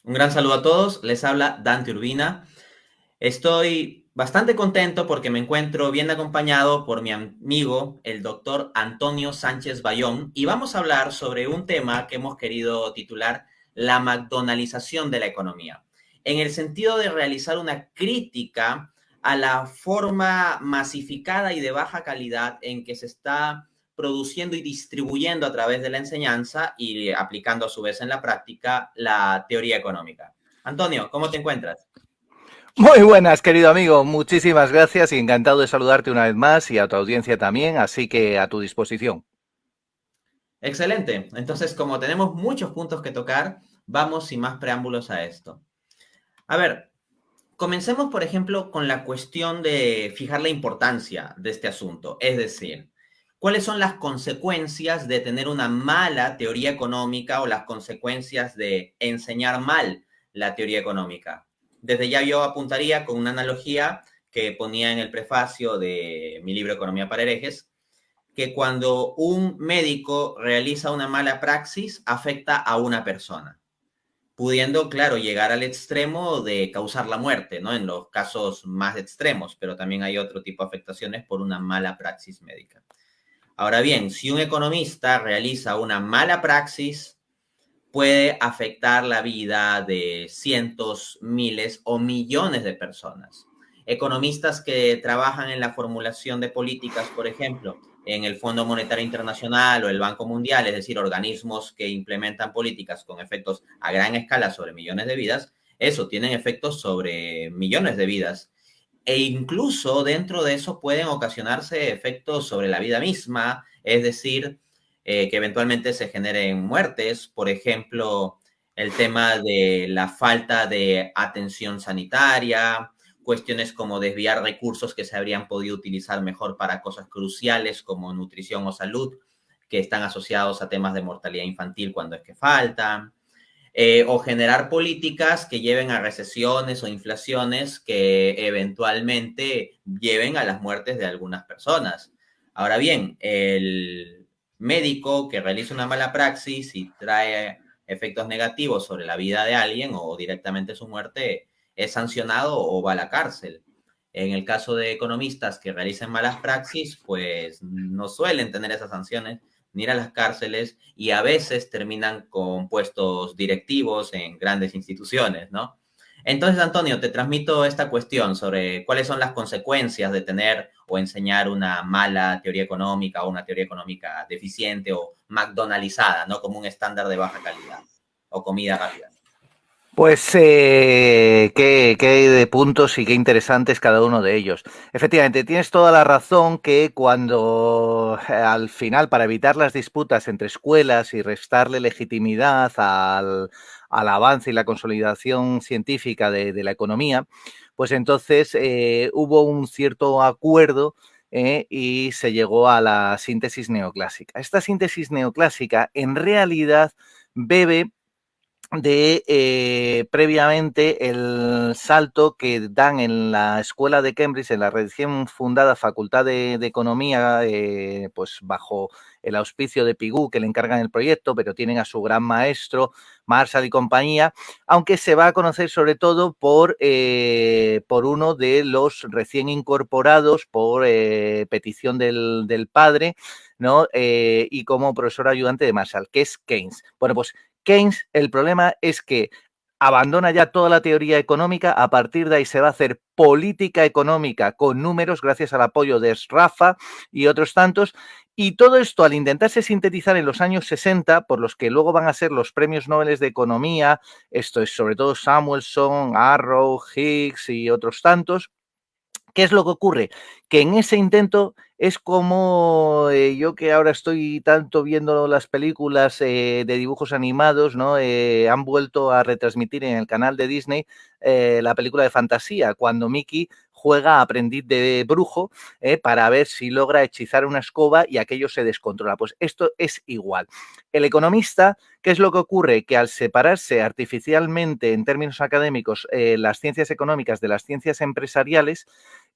Un gran saludo a todos, les habla Dante Urbina. Estoy bastante contento porque me encuentro bien acompañado por mi amigo, el doctor Antonio Sánchez Bayón, y vamos a hablar sobre un tema que hemos querido titular la McDonaldización de la economía, en el sentido de realizar una crítica a la forma masificada y de baja calidad en que se está produciendo y distribuyendo a través de la enseñanza y aplicando a su vez en la práctica la teoría económica. Antonio, ¿cómo te encuentras? Muy buenas, querido amigo. Muchísimas gracias y encantado de saludarte una vez más y a tu audiencia también, así que a tu disposición. Excelente. Entonces, como tenemos muchos puntos que tocar, vamos sin más preámbulos a esto. A ver, comencemos, por ejemplo, con la cuestión de fijar la importancia de este asunto. Es decir, ¿cuáles son las consecuencias de tener una mala teoría económica o las consecuencias de enseñar mal la teoría económica? Desde ya yo apuntaría con una analogía que ponía en el prefacio de mi libro Economía para herejes, que cuando un médico realiza una mala praxis afecta a una persona, pudiendo, claro, llegar al extremo de causar la muerte, ¿no? En los casos más extremos, pero también hay otro tipo de afectaciones por una mala praxis médica. Ahora bien, si un economista realiza una mala praxis, puede afectar la vida de cientos, miles o millones de personas. Economistas que trabajan en la formulación de políticas, por ejemplo, en el Fondo Monetario Internacional o el Banco Mundial, es decir, organismos que implementan políticas con efectos a gran escala sobre millones de vidas, eso tienen efectos sobre millones de vidas. E incluso dentro de eso pueden ocasionarse efectos sobre la vida misma, es decir, que eventualmente se generen muertes, por ejemplo, el tema de la falta de atención sanitaria, cuestiones como desviar recursos que se habrían podido utilizar mejor para cosas cruciales como nutrición o salud, que están asociados a temas de mortalidad infantil cuando es que faltan, o generar políticas que lleven a recesiones o inflaciones que eventualmente lleven a las muertes de algunas personas. Ahora bien, el médico que realiza una mala praxis y trae efectos negativos sobre la vida de alguien o directamente su muerte, es sancionado o va a la cárcel. En el caso de economistas que realicen malas praxis, pues no suelen tener esas sanciones ni ir a las cárceles y a veces terminan con puestos directivos en grandes instituciones, ¿no? Entonces, Antonio, te transmito esta cuestión sobre cuáles son las consecuencias de tener o enseñar una mala teoría económica o una teoría económica deficiente o McDonaldizada, ¿no? Como un estándar de baja calidad o comida rápida. Pues qué de puntos y qué interesantes cada uno de ellos. Efectivamente, tienes toda la razón que cuando al final, para evitar las disputas entre escuelas y restarle legitimidad al avance y la consolidación científica de la economía, pues entonces hubo un cierto acuerdo y se llegó a la síntesis neoclásica. Esta síntesis neoclásica en realidad bebe de previamente el salto que dan en la escuela de Cambridge, en la recién fundada Facultad de Economía, pues bajo el auspicio de Pigou, que le encargan el proyecto, pero tienen a su gran maestro, Marshall y compañía, aunque se va a conocer sobre todo por uno de los recién incorporados por petición del padre, ¿no? Y como profesor ayudante de Marshall, que es Keynes. Bueno, pues Keynes, el problema es que abandona ya toda la teoría económica, a partir de ahí se va a hacer política económica con números gracias al apoyo de Sraffa y otros tantos, y todo esto al intentarse sintetizar en los años 60, por los que luego van a ser los premios Nobel de Economía, esto es sobre todo Samuelson, Arrow, Higgs y otros tantos. ¿Qué es lo que ocurre? Que en ese intento es como yo que ahora estoy tanto viendo las películas de dibujos animados, ¿no? Han vuelto a retransmitir en el canal de Disney la película de fantasía, cuando Mickey juega a aprendiz de brujo para ver si logra hechizar una escoba y aquello se descontrola. Pues esto es igual. El economista, ¿qué es lo que ocurre? Que al separarse artificialmente en términos académicos las ciencias económicas de las ciencias empresariales,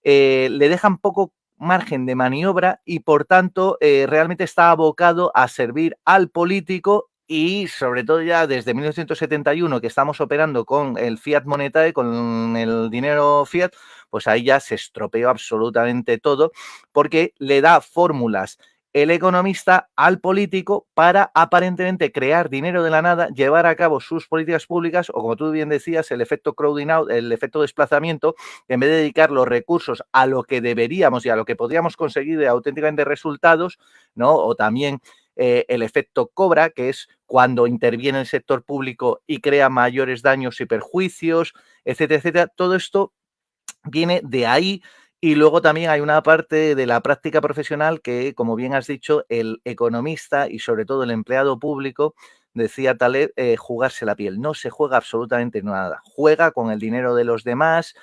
le dejan poco margen de maniobra y por tanto realmente está abocado a servir al político y sobre todo ya desde 1971 que estamos operando con el fiat monetario, con el dinero fiat, pues ahí ya se estropeó absolutamente todo porque le da fórmulas el economista al político para aparentemente crear dinero de la nada, llevar a cabo sus políticas públicas o, como tú bien decías, el efecto crowding out, el efecto desplazamiento, en vez de dedicar los recursos a lo que deberíamos y a lo que podríamos conseguir de auténticamente resultados, ¿no? O también el efecto cobra, que es cuando interviene el sector público y crea mayores daños y perjuicios, etcétera, etcétera. Todo esto viene de ahí. Y luego también hay una parte de la práctica profesional que, como bien has dicho, el economista y sobre todo el empleado público, decía Taleb, jugarse la piel. No se juega absolutamente nada. Juega con el dinero de los demás,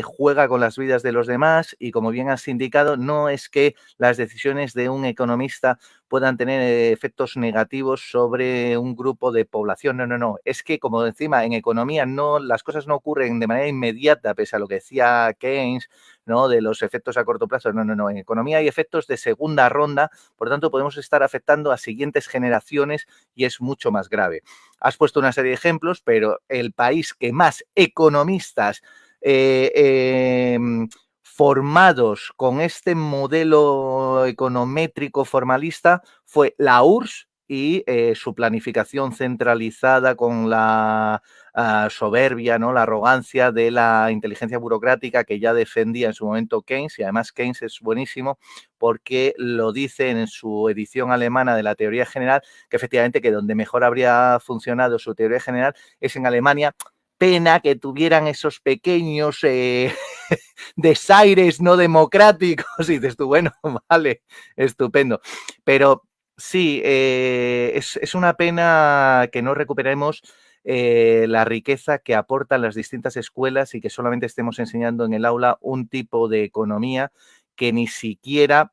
juega con las vidas de los demás y, como bien has indicado, no es que las decisiones de un economista puedan tener efectos negativos sobre un grupo de población. No, no, no. Es que, como encima en economía no, las cosas no ocurren de manera inmediata, pese a lo que decía Keynes, ¿no? De los efectos a corto plazo. No, no, no. En economía hay efectos de segunda ronda, por lo tanto podemos estar afectando a siguientes generaciones y es mucho más grave. Has puesto una serie de ejemplos, pero el país que más economistas formados con este modelo econométrico formalista fue la URSS y su planificación centralizada con la soberbia, ¿no? La arrogancia de la inteligencia burocrática que ya defendía en su momento Keynes, y además Keynes es buenísimo porque lo dice en su edición alemana de la teoría general, que efectivamente que donde mejor habría funcionado su teoría general es en Alemania. Pena que tuvieran esos pequeños desaires no democráticos. Y dices tú, bueno, vale, estupendo. Pero sí, es una pena que no recuperemos la riqueza que aportan las distintas escuelas y que solamente estemos enseñando en el aula un tipo de economía que ni siquiera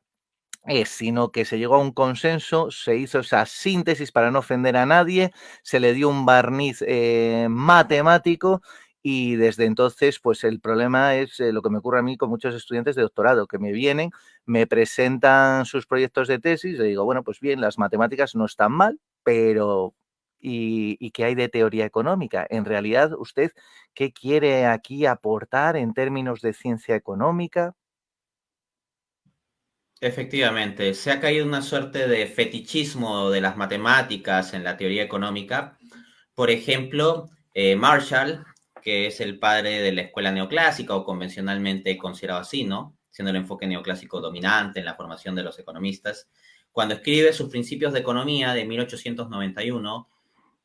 sino que se llegó a un consenso, se hizo esa síntesis para no ofender a nadie, se le dio un barniz matemático y desde entonces pues el problema es lo que me ocurre a mí con muchos estudiantes de doctorado, que me vienen, me presentan sus proyectos de tesis, le digo, bueno, pues bien, las matemáticas no están mal, pero ¿y qué hay de teoría económica? En realidad, ¿usted qué quiere aquí aportar en términos de ciencia económica? Efectivamente, se ha caído una suerte de fetichismo de las matemáticas en la teoría económica. Por ejemplo, Marshall, que es el padre de la escuela neoclásica o convencionalmente considerado así, ¿no? Siendo el enfoque neoclásico dominante en la formación de los economistas, cuando escribe sus principios de economía de 1891,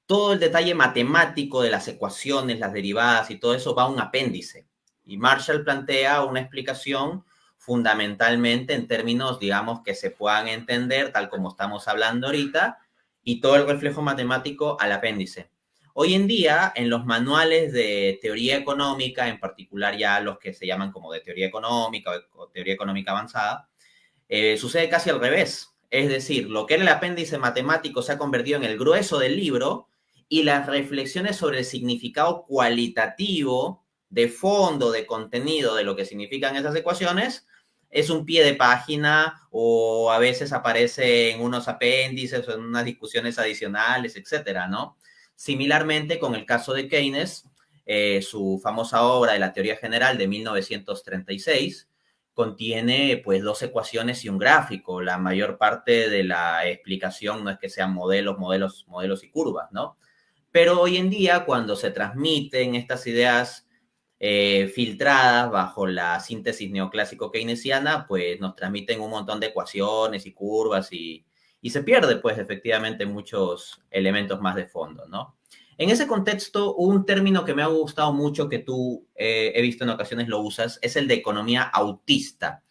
todo el detalle matemático de las ecuaciones, las derivadas y todo eso va a un apéndice. Y Marshall plantea una explicación fundamentalmente en términos, digamos, que se puedan entender, tal como estamos hablando ahorita, y todo el reflejo matemático al apéndice. Hoy en día, en los manuales de teoría económica, en particular ya los que se llaman como de teoría económica o teoría económica avanzada, sucede casi al revés. Es decir, lo que era el apéndice matemático se ha convertido en el grueso del libro y las reflexiones sobre el significado cualitativo de fondo, de contenido, de lo que significan esas ecuaciones, es un pie de página o a veces aparece en unos apéndices o en unas discusiones adicionales, etcétera, ¿no? Similarmente con el caso de Keynes, su famosa obra de la teoría general de 1936 contiene pues dos ecuaciones y un gráfico. La mayor parte de la explicación no es que sean modelos y curvas, ¿no? Pero hoy en día, cuando se transmiten estas ideas filtradas bajo la síntesis neoclásico keynesiana, pues nos transmiten un montón de ecuaciones y curvas y se pierde, pues, efectivamente muchos elementos más de fondo, ¿no? En ese contexto, un término que me ha gustado mucho, que tú he visto en ocasiones lo usas, es el de economía autista,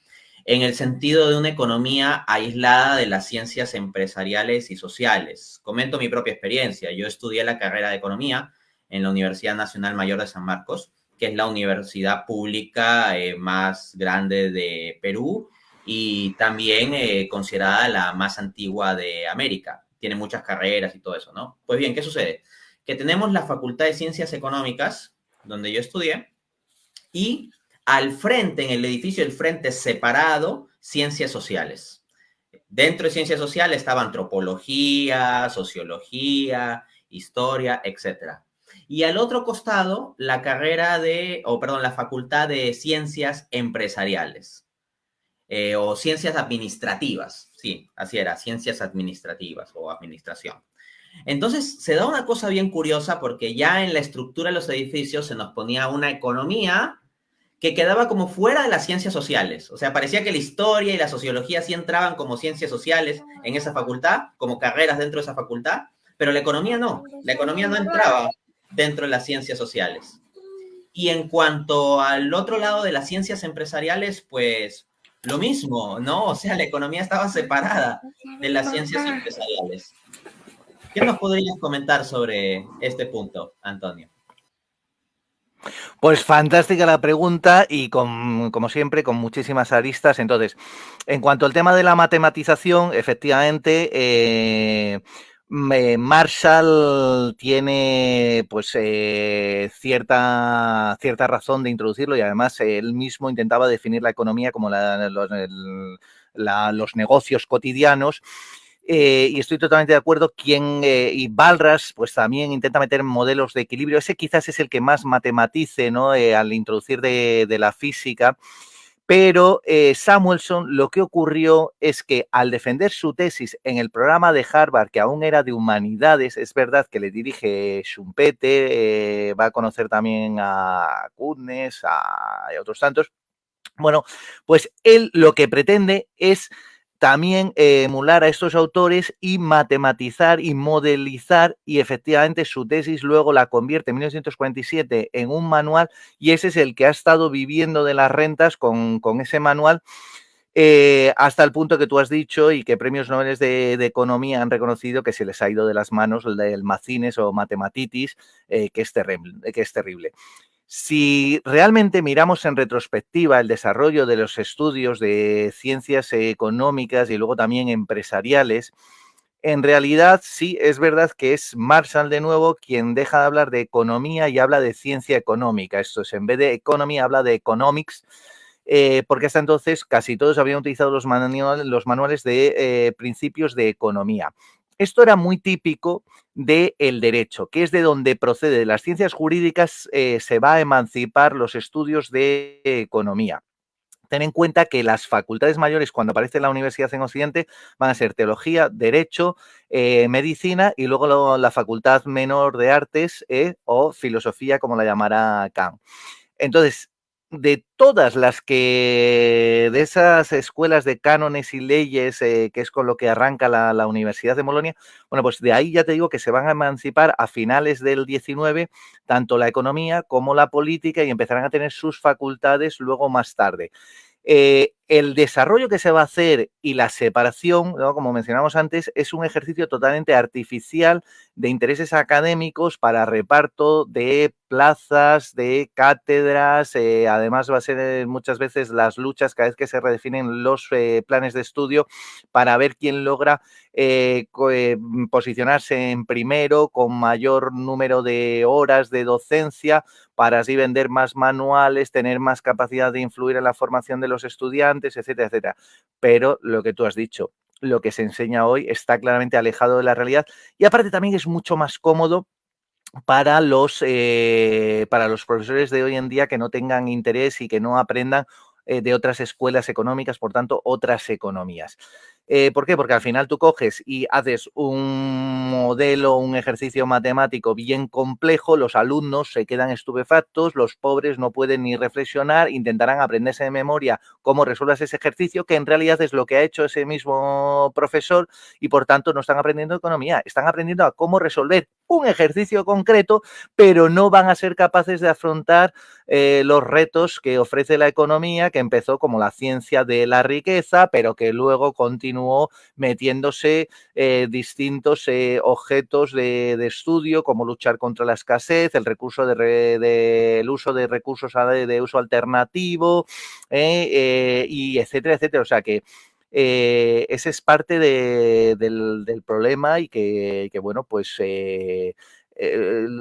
en el sentido de una economía aislada de las ciencias empresariales y sociales. Comento mi propia experiencia. Yo estudié la carrera de economía en la Universidad Nacional Mayor de San Marcos, que es la universidad pública más grande de Perú y también considerada la más antigua de América. Tiene muchas carreras y todo eso, ¿no? Pues bien, ¿qué sucede? Que tenemos la Facultad de Ciencias Económicas, donde yo estudié, y al frente, en el edificio del frente separado, Ciencias Sociales. Dentro de ciencias sociales estaba antropología, sociología, historia, etcétera. Y al otro costado, la carrera de, o perdón, la facultad de ciencias empresariales o ciencias administrativas. Sí, así era, ciencias administrativas o administración. Entonces, se da una cosa bien curiosa porque ya en la estructura de los edificios se nos ponía una economía que quedaba como fuera de las ciencias sociales. O sea, parecía que la historia y la sociología sí entraban como ciencias sociales en esa facultad, como carreras dentro de esa facultad, pero la economía no. La economía no entraba dentro de las ciencias sociales. Y en cuanto al otro lado de las ciencias empresariales, pues lo mismo, ¿no? O sea, la economía estaba separada de las ciencias empresariales. ¿Qué nos podrías comentar sobre este punto, Antonio? Pues fantástica la pregunta y como siempre con muchísimas aristas. Entonces, en cuanto al tema de la matematización, efectivamente, Marshall tiene pues cierta razón de introducirlo y además él mismo intentaba definir la economía como los negocios cotidianos. Y estoy totalmente de acuerdo. Y Balras, pues también intenta meter modelos de equilibrio. Ese quizás es el que más matematice, ¿no? Al introducir de la física. Pero Samuelson, lo que ocurrió es que al defender su tesis en el programa de Harvard, que aún era de humanidades, es verdad que le dirige Schumpeter, va a conocer también a Kuhnes, a otros tantos. Bueno, pues él lo que pretende es también emular a estos autores y matematizar y modelizar, y efectivamente su tesis luego la convierte en 1947 en un manual, y ese es el que ha estado viviendo de las rentas con ese manual, hasta el punto que tú has dicho y que premios Nobel de Economía han reconocido que se les ha ido de las manos el macines o matematitis, que es terrible, que es terrible. Si realmente miramos en retrospectiva el desarrollo de los estudios de ciencias económicas y luego también empresariales, en realidad sí es verdad que es Marshall de nuevo quien deja de hablar de economía y habla de ciencia económica. Esto es, en vez de economy habla de economics, porque hasta entonces casi todos habían utilizado los manuales de principios de economía. Esto era muy típico del derecho, que es de donde procede. De las ciencias jurídicas se va a emancipar los estudios de economía. Ten en cuenta que las facultades mayores, cuando aparece la universidad en Occidente, van a ser teología, derecho, medicina y luego la facultad menor de artes o filosofía, como la llamará Kant. Entonces, de todas de esas escuelas de cánones y leyes, que es con lo que arranca la Universidad de Bolonia, bueno, pues de ahí ya te digo que se van a emancipar a finales del 19, tanto la economía como la política, y empezarán a tener sus facultades luego más tarde. El desarrollo que se va a hacer y la separación, ¿no? Como mencionamos antes, es un ejercicio totalmente artificial de intereses académicos para reparto de plazas, de cátedras. Además va a ser muchas veces las luchas cada vez que se redefinen los planes de estudio para ver quién logra posicionarse en primero con mayor número de horas de docencia, para así vender más manuales, tener más capacidad de influir en la formación de los estudiantes, etcétera, etcétera. Pero lo que tú has dicho, lo que se enseña hoy está claramente alejado de la realidad, y aparte también es mucho más cómodo para los profesores de hoy en día que no tengan interés y que no aprendan de otras escuelas económicas, por tanto, otras economías. ¿Por qué? Porque al final tú coges y haces un modelo, un ejercicio matemático bien complejo, los alumnos se quedan estupefactos, los pobres no pueden ni reflexionar, intentarán aprenderse de memoria cómo resuelvas ese ejercicio, que en realidad es lo que ha hecho ese mismo profesor, y por tanto no están aprendiendo economía, están aprendiendo a cómo resolver un ejercicio concreto, pero no van a ser capaces de afrontar los retos que ofrece la economía, que empezó como la ciencia de la riqueza, pero que luego continuó metiéndose distintos objetos de estudio, como luchar contra la escasez, el uso de recursos de uso alternativo, y etcétera, etcétera. O sea que ese es parte del problema, y que bueno, pues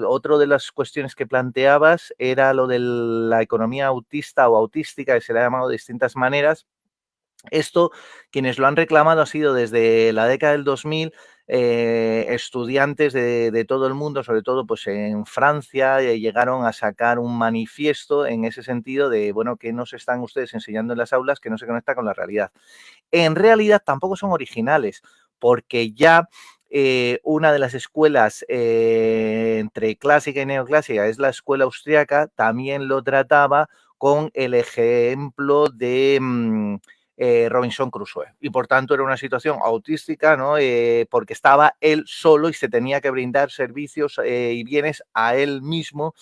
otro de las cuestiones que planteabas era lo de la economía autista o autística, que se le ha llamado de distintas maneras, Esto, quienes lo han reclamado ha sido desde la década del 2000 estudiantes de todo el mundo, sobre todo pues en Francia, llegaron a sacar un manifiesto en ese sentido de, bueno, que nos están ustedes enseñando en las aulas que no se conecta con la realidad. En realidad tampoco son originales, porque ya una de las escuelas entre clásica y neoclásica es la escuela austríaca, también lo trataba con el ejemplo de Robinson Crusoe. Y por tanto era una situación autística, ¿no? Porque estaba él solo y se tenía que brindar servicios y bienes a él mismo,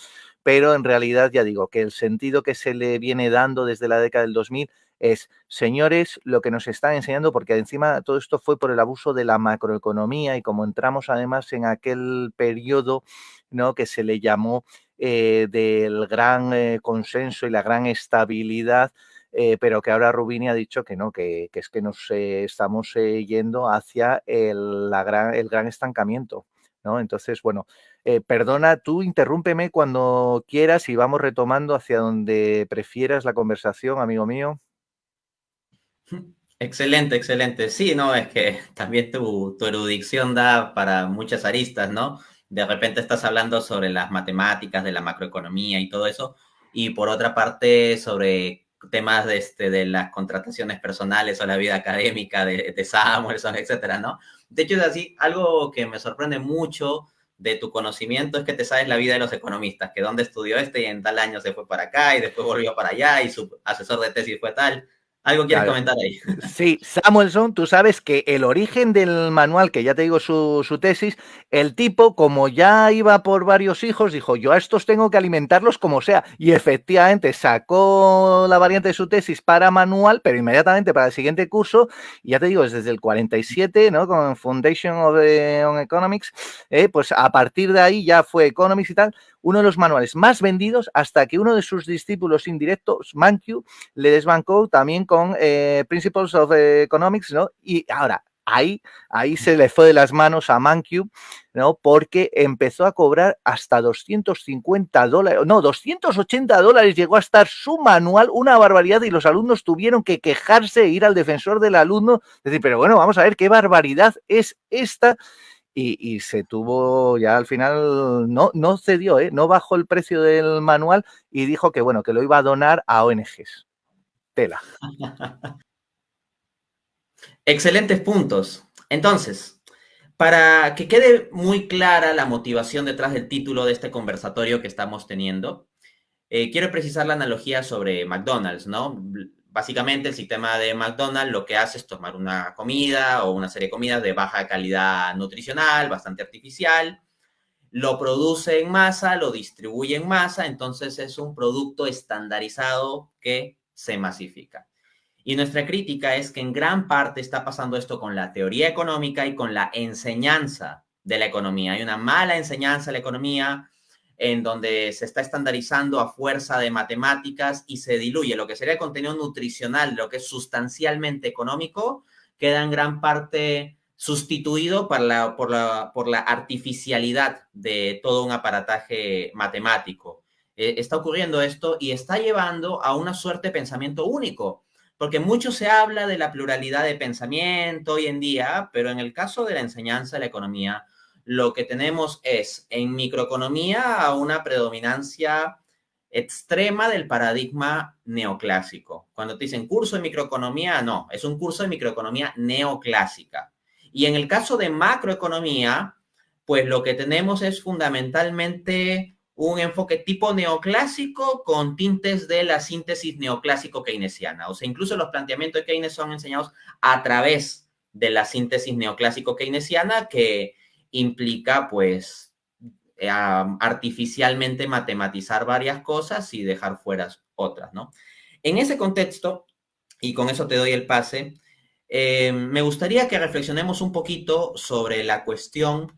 pero en realidad ya digo que el sentido que se le viene dando desde la década del 2000 es, señores, lo que nos están enseñando, porque encima todo esto fue por el abuso de la macroeconomía y como entramos además en aquel periodo, ¿no?, que se le llamó del gran consenso y la gran estabilidad, pero que ahora Rubini ha dicho que no, que es que nos estamos yendo hacia el gran estancamiento, ¿no? Entonces, bueno, perdona, tú interrúmpeme cuando quieras y vamos retomando hacia donde prefieras la conversación, amigo mío. Excelente, excelente. Sí, no, es que también tu erudición da para muchas aristas, ¿no? De repente estás hablando sobre las matemáticas, de la macroeconomía y todo eso, y por otra parte sobre temas de las contrataciones personales o la vida académica de Samuelson, etcétera, ¿no? De hecho, es así, algo que me sorprende mucho de tu conocimiento es que te sabes la vida de los economistas, que dónde estudió este y en tal año se fue para acá y después volvió para allá y su asesor de tesis fue tal. ¿Algo quieres Claro. comentar ahí? Sí, Samuelson, tú sabes que el origen del manual, que ya te digo su tesis, el tipo, como ya iba por varios hijos, dijo, yo a estos tengo que alimentarlos como sea. Y efectivamente sacó la variante de su tesis para manual, pero inmediatamente para el siguiente curso, y ya te digo, desde el 47, ¿no? Con Foundation of on Economics, pues a partir de ahí ya fue Economics y tal, uno de los manuales más vendidos hasta que uno de sus discípulos indirectos, Mankiw, le desbancó también con Principles of Economics, ¿no? Y ahora, ahí se le fue de las manos a Mankiw, ¿no? Porque empezó a cobrar hasta $250, no, $280 llegó a estar su manual, una barbaridad, y los alumnos tuvieron que quejarse e ir al defensor del alumno, decir, pero bueno, vamos a ver qué barbaridad es esta. Y se tuvo ya al final, no cedió, no bajó el precio del manual y dijo que bueno, que lo iba a donar a ONGs. Tela. Excelentes puntos. Entonces, para que quede muy clara la motivación detrás del título de este conversatorio que estamos teniendo, quiero precisar la analogía sobre McDonald's, ¿no? Básicamente el sistema de McDonald's lo que hace es tomar una comida o una serie de comidas de baja calidad nutricional, bastante artificial, lo produce en masa, lo distribuye en masa, entonces es un producto estandarizado que se masifica. Y nuestra crítica es que en gran parte está pasando esto con la teoría económica y con la enseñanza de la economía. Hay una mala enseñanza de la economía en donde se está estandarizando a fuerza de matemáticas y se diluye lo que sería el contenido nutricional, lo que es sustancialmente económico, queda en gran parte sustituido por la artificialidad de todo un aparataje matemático. Está ocurriendo esto y está llevando a una suerte de pensamiento único, porque mucho se habla de la pluralidad de pensamiento hoy en día, pero en el caso de la enseñanza de la economía, lo que tenemos es en microeconomía una predominancia extrema del paradigma neoclásico. Cuando te dicen curso de microeconomía, no, es un curso de microeconomía neoclásica. Y en el caso de macroeconomía, pues lo que tenemos es fundamentalmente un enfoque tipo neoclásico con tintes de la síntesis neoclásico keynesiana. O sea, incluso los planteamientos de Keynes son enseñados a través de la síntesis neoclásico keynesiana que implica, pues, artificialmente matematizar varias cosas y dejar fuera otras, ¿no? En ese contexto, y con eso te doy el pase, me gustaría que reflexionemos un poquito sobre la cuestión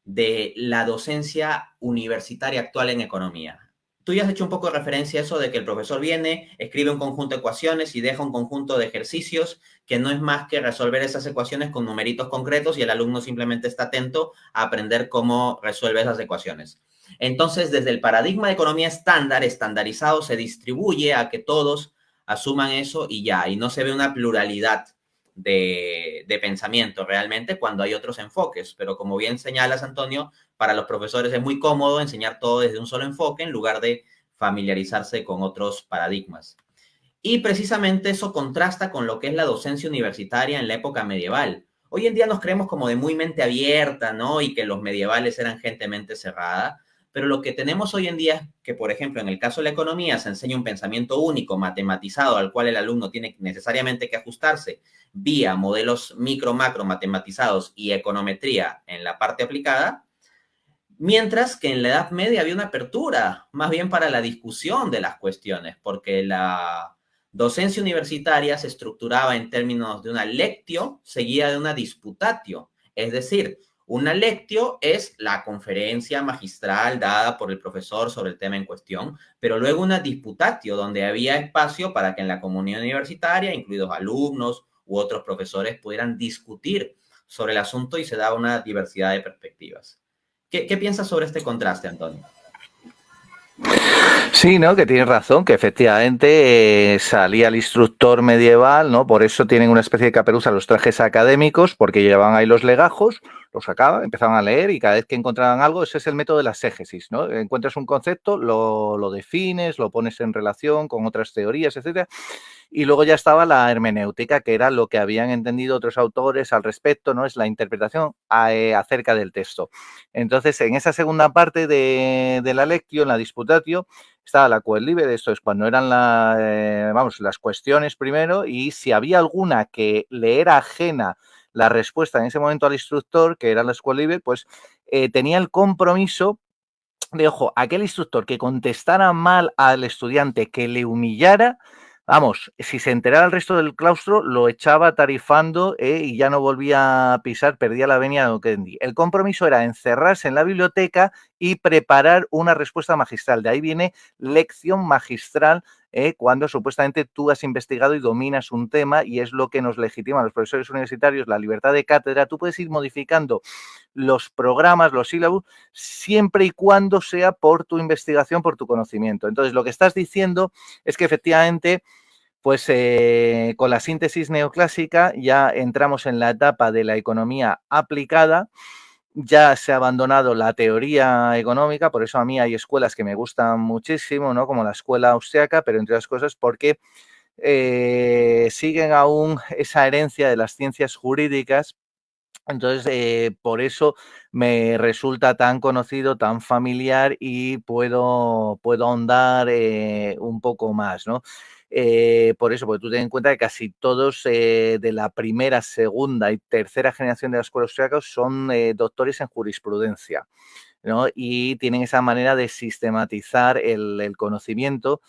de la docencia universitaria actual en economía. Tú ya has hecho un poco de referencia a eso de que el profesor viene, escribe un conjunto de ecuaciones y deja un conjunto de ejercicios que no es más que resolver esas ecuaciones con numeritos concretos y el alumno simplemente está atento a aprender cómo resuelve esas ecuaciones. Entonces, desde el paradigma de economía estándar, estandarizado, se distribuye a que todos asuman eso y ya, y no se ve una pluralidad de pensamiento realmente cuando hay otros enfoques. Pero como bien señalas, Antonio, para los profesores es muy cómodo enseñar todo desde un solo enfoque en lugar de familiarizarse con otros paradigmas. Y precisamente eso contrasta con lo que es la docencia universitaria en la época medieval. Hoy en día nos creemos como de muy mente abierta, ¿no? Y que los medievales eran gente mente cerrada. Pero lo que tenemos hoy en día es que, por ejemplo, en el caso de la economía se enseña un pensamiento único, matematizado, al cual el alumno tiene necesariamente que ajustarse vía modelos micro, macro, matematizados y econometría en la parte aplicada. Mientras que en la Edad Media había una apertura, más bien para la discusión de las cuestiones, porque la docencia universitaria se estructuraba en términos de una lectio seguida de una disputatio. Es decir, una lectio es la conferencia magistral dada por el profesor sobre el tema en cuestión, pero luego una disputatio, donde había espacio para que en la comunidad universitaria, incluidos alumnos u otros profesores, pudieran discutir sobre el asunto y se daba una diversidad de perspectivas. ¿Qué piensas sobre este contraste, Antonio? Sí, ¿no? Que tienes razón, que efectivamente salía el instructor medieval, ¿no? Por eso tienen una especie de caperuza los trajes académicos, porque llevaban ahí los legajos, los sacaban, empezaban a leer y cada vez que encontraban algo, ese es el método de la exégesis, ¿no? Encuentras un concepto, lo defines, lo pones en relación con otras teorías, etcétera. Y luego ya estaba la hermenéutica, que era lo que habían entendido otros autores al respecto, ¿no? Es la interpretación acerca del texto. Entonces, en esa segunda parte de la lectio, la disputatio, estaba la quod liber, esto es cuando eran las cuestiones primero, y si había alguna que le era ajena la respuesta en ese momento al instructor, que era la quod liber, pues tenía el compromiso de, ojo, aquel instructor que contestara mal al estudiante, que le humillara, vamos, si se enterara el resto del claustro, lo echaba tarifando y ya no volvía a pisar, perdía la venia de lo que entendí. El compromiso era encerrarse en la biblioteca y preparar una respuesta magistral. De ahí viene lección magistral, cuando supuestamente tú has investigado y dominas un tema, y es lo que nos legitima a los profesores universitarios, la libertad de cátedra. Tú puedes ir modificando los programas, los sílabos, siempre y cuando sea por tu investigación, por tu conocimiento. Entonces, lo que estás diciendo es que efectivamente, pues con la síntesis neoclásica ya entramos en la etapa de la economía aplicada. Ya se ha abandonado la teoría económica, por eso a mí hay escuelas que me gustan muchísimo, ¿no? Como la escuela austriaca, pero entre otras cosas porque siguen aún esa herencia de las ciencias jurídicas. Entonces, por eso me resulta tan conocido, tan familiar, y puedo ahondar un poco más, ¿no? Por eso, porque tú ten en cuenta que casi todos de la primera, segunda y tercera generación de la escuela austríaca son doctores en jurisprudencia, ¿no? Y tienen esa manera de sistematizar el conocimiento.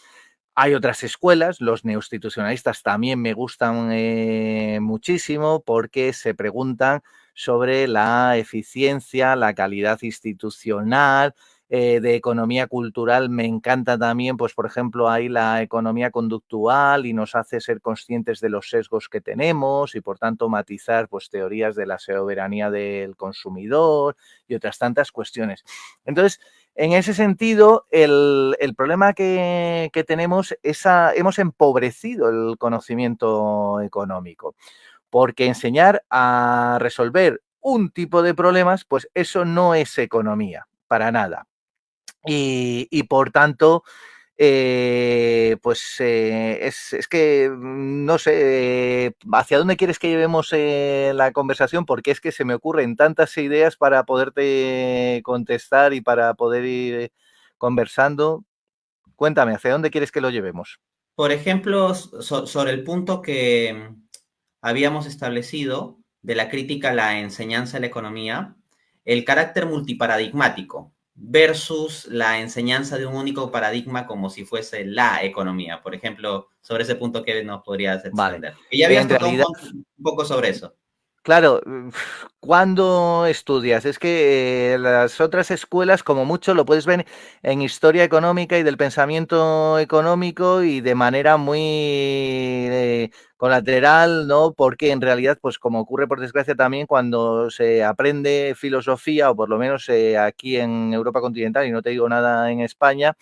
Hay otras escuelas, los neoinstitucionalistas también me gustan muchísimo, porque se preguntan sobre la eficiencia, la calidad institucional, de economía cultural. Me encanta también, pues por ejemplo, hay la economía conductual y nos hace ser conscientes de los sesgos que tenemos y por tanto matizar pues teorías de la soberanía del consumidor y otras tantas cuestiones. Entonces, en ese sentido, el problema que tenemos es hemos empobrecido el conocimiento económico, porque enseñar a resolver un tipo de problemas, pues eso no es economía, para nada. Y por tanto, es que no sé hacia dónde quieres que llevemos la conversación, porque es que se me ocurren tantas ideas para poderte contestar y para poder ir conversando. Cuéntame, ¿hacia dónde quieres que lo llevemos? Por ejemplo, sobre el punto que habíamos establecido de la crítica a la enseñanza de la economía, el carácter multiparadigmático versus la enseñanza de un único paradigma como si fuese la economía. Por ejemplo, sobre ese punto que nos podrías Vale. extender. Y ya habías En tocado realidad, un poco sobre eso. claro, ¿cuándo estudias? Es que las otras escuelas, como mucho, lo puedes ver en historia económica y del pensamiento económico, y de manera muy colateral, ¿no? Porque en realidad, pues como ocurre por desgracia también cuando se aprende filosofía, o por lo menos aquí en Europa continental, y no te digo nada en España,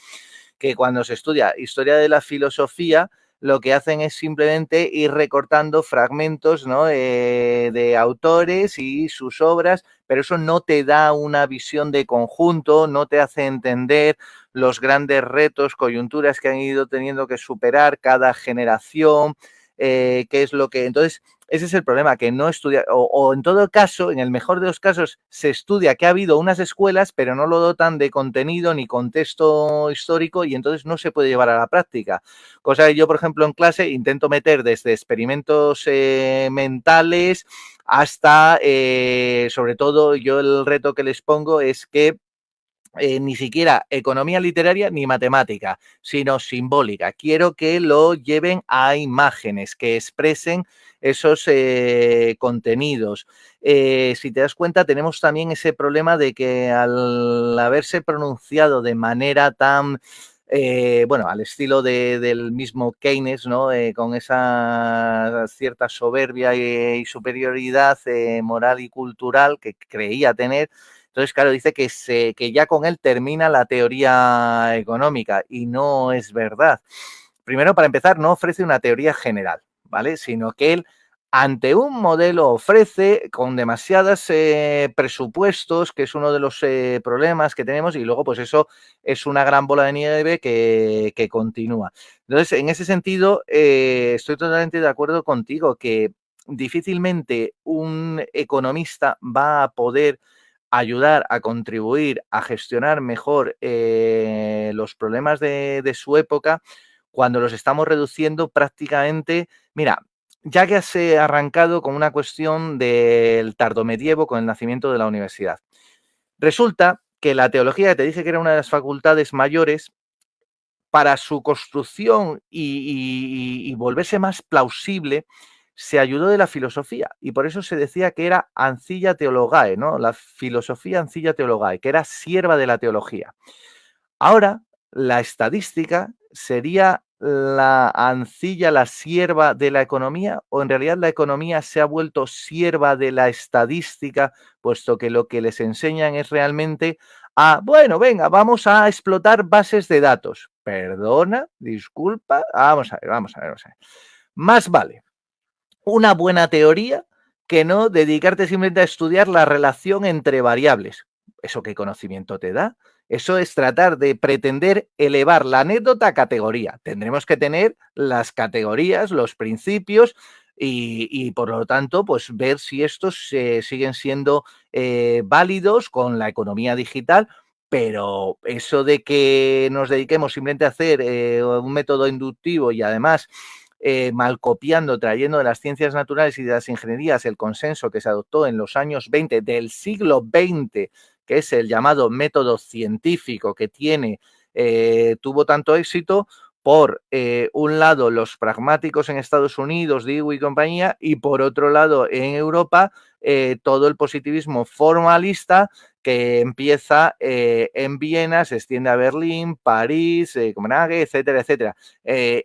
que cuando se estudia historia de la filosofía, lo que hacen es simplemente ir recortando fragmentos, ¿no? De autores y sus obras, pero eso no te da una visión de conjunto, no te hace entender los grandes retos, coyunturas que han ido teniendo que superar cada generación, qué es lo que... Entonces, ese es el problema, que no estudia, o en todo caso, en el mejor de los casos, se estudia que ha habido unas escuelas, pero no lo dotan de contenido ni contexto histórico y entonces no se puede llevar a la práctica. Cosa que yo, por ejemplo, en clase intento meter desde experimentos mentales hasta, sobre todo, yo el reto que les pongo es que ni siquiera economía literaria ni matemática, sino simbólica. Quiero que lo lleven a imágenes, que expresen esos contenidos. Si te das cuenta, tenemos también ese problema de que al haberse pronunciado de manera tan... bueno, al estilo del mismo Keynes, ¿no? Con esa cierta soberbia y superioridad moral y cultural que creía tener. Entonces, claro, dice que ya con él termina la teoría económica y no es verdad. Primero, para empezar, no ofrece una teoría general, ¿vale? Sino que él, ante un modelo, ofrece con demasiados presupuestos, que es uno de los problemas que tenemos, y luego, pues eso es una gran bola de nieve que continúa. Entonces, en ese sentido, estoy totalmente de acuerdo contigo que difícilmente un economista va a poder ayudar a contribuir a gestionar mejor los problemas de su época cuando los estamos reduciendo prácticamente. Mira, ya que has arrancado con una cuestión del tardomedievo con el nacimiento de la universidad. Resulta que la teología, que te dije que era una de las facultades mayores, para su construcción y volverse más plausible, se ayudó de la filosofía y por eso se decía que era ancilla theologae, ¿no? La filosofía ancilla theologae, que era sierva de la teología. Ahora, la estadística sería la ancilla, la sierva de la economía, o en realidad la economía se ha vuelto sierva de la estadística, puesto que lo que les enseñan es realmente a, bueno, venga, vamos a explotar bases de datos. Perdona, disculpa, vamos a ver, vamos a ver, vamos a ver. Más vale una buena teoría que no dedicarte simplemente a estudiar la relación entre variables. ¿Eso qué conocimiento te da? Eso es tratar de pretender elevar la anécdota a categoría. Tendremos que tener las categorías, los principios y por lo tanto, pues ver si estos siguen siendo válidos con la economía digital. Pero eso de que nos dediquemos simplemente a hacer un método inductivo y además mal copiando, trayendo de las ciencias naturales y de las ingenierías el consenso que se adoptó en los años 20 del siglo XX, que es el llamado método científico que tuvo tanto éxito, por un lado los pragmáticos en Estados Unidos, Dewey y compañía, y por otro lado en Europa todo el positivismo formalista que empieza en Viena, se extiende a Berlín, París, Copenhague, etcétera, etcétera.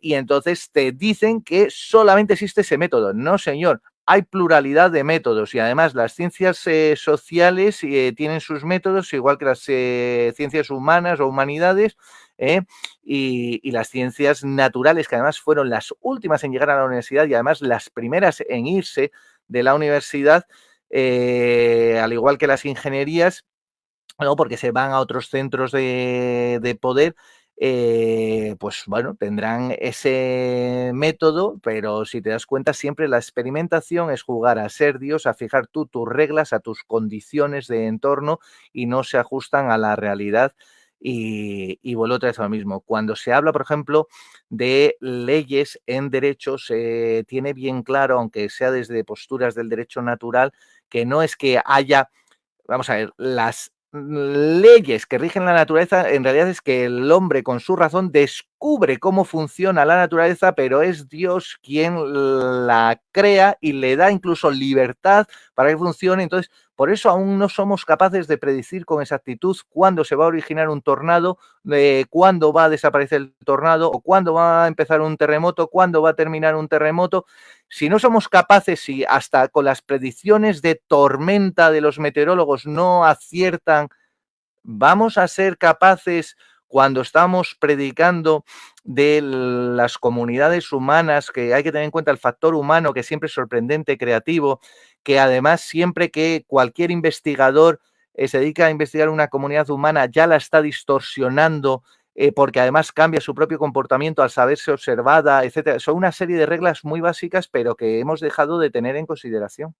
Y entonces te dicen que solamente existe ese método. No, señor. Hay pluralidad de métodos y además las ciencias sociales tienen sus métodos, igual que las ciencias humanas o humanidades, y las ciencias naturales, que además fueron las últimas en llegar a la universidad y además las primeras en irse de la universidad, al igual que las ingenierías, ¿no? Porque se van a otros centros de poder, pues bueno, tendrán ese método, pero si te das cuenta, siempre la experimentación es jugar a ser Dios, a fijar tú tus reglas, a tus condiciones de entorno y no se ajustan a la realidad. Y vuelvo otra vez a lo mismo. Cuando se habla, por ejemplo, de leyes en derecho, se tiene bien claro, aunque sea desde posturas del derecho natural, que no es que haya, vamos a ver, las leyes que rigen la naturaleza, en realidad es que el hombre con su razón descubre cómo funciona la naturaleza, pero es Dios quien la crea y le da incluso libertad para que funcione. Entonces, por eso aún no somos capaces de predecir con exactitud cuándo se va a originar un tornado, cuándo va a desaparecer el tornado, o cuándo va a empezar un terremoto, cuándo va a terminar un terremoto. Si no somos capaces, si hasta con las predicciones de tormenta de los meteorólogos no aciertan, ¿vamos a ser capaces cuando estamos predicando de las comunidades humanas, que hay que tener en cuenta el factor humano, que siempre es sorprendente, creativo, que además siempre que cualquier investigador se dedica a investigar una comunidad humana ya la está distorsionando, porque además cambia su propio comportamiento al saberse observada, etcétera. Son una serie de reglas muy básicas, pero que hemos dejado de tener en consideración.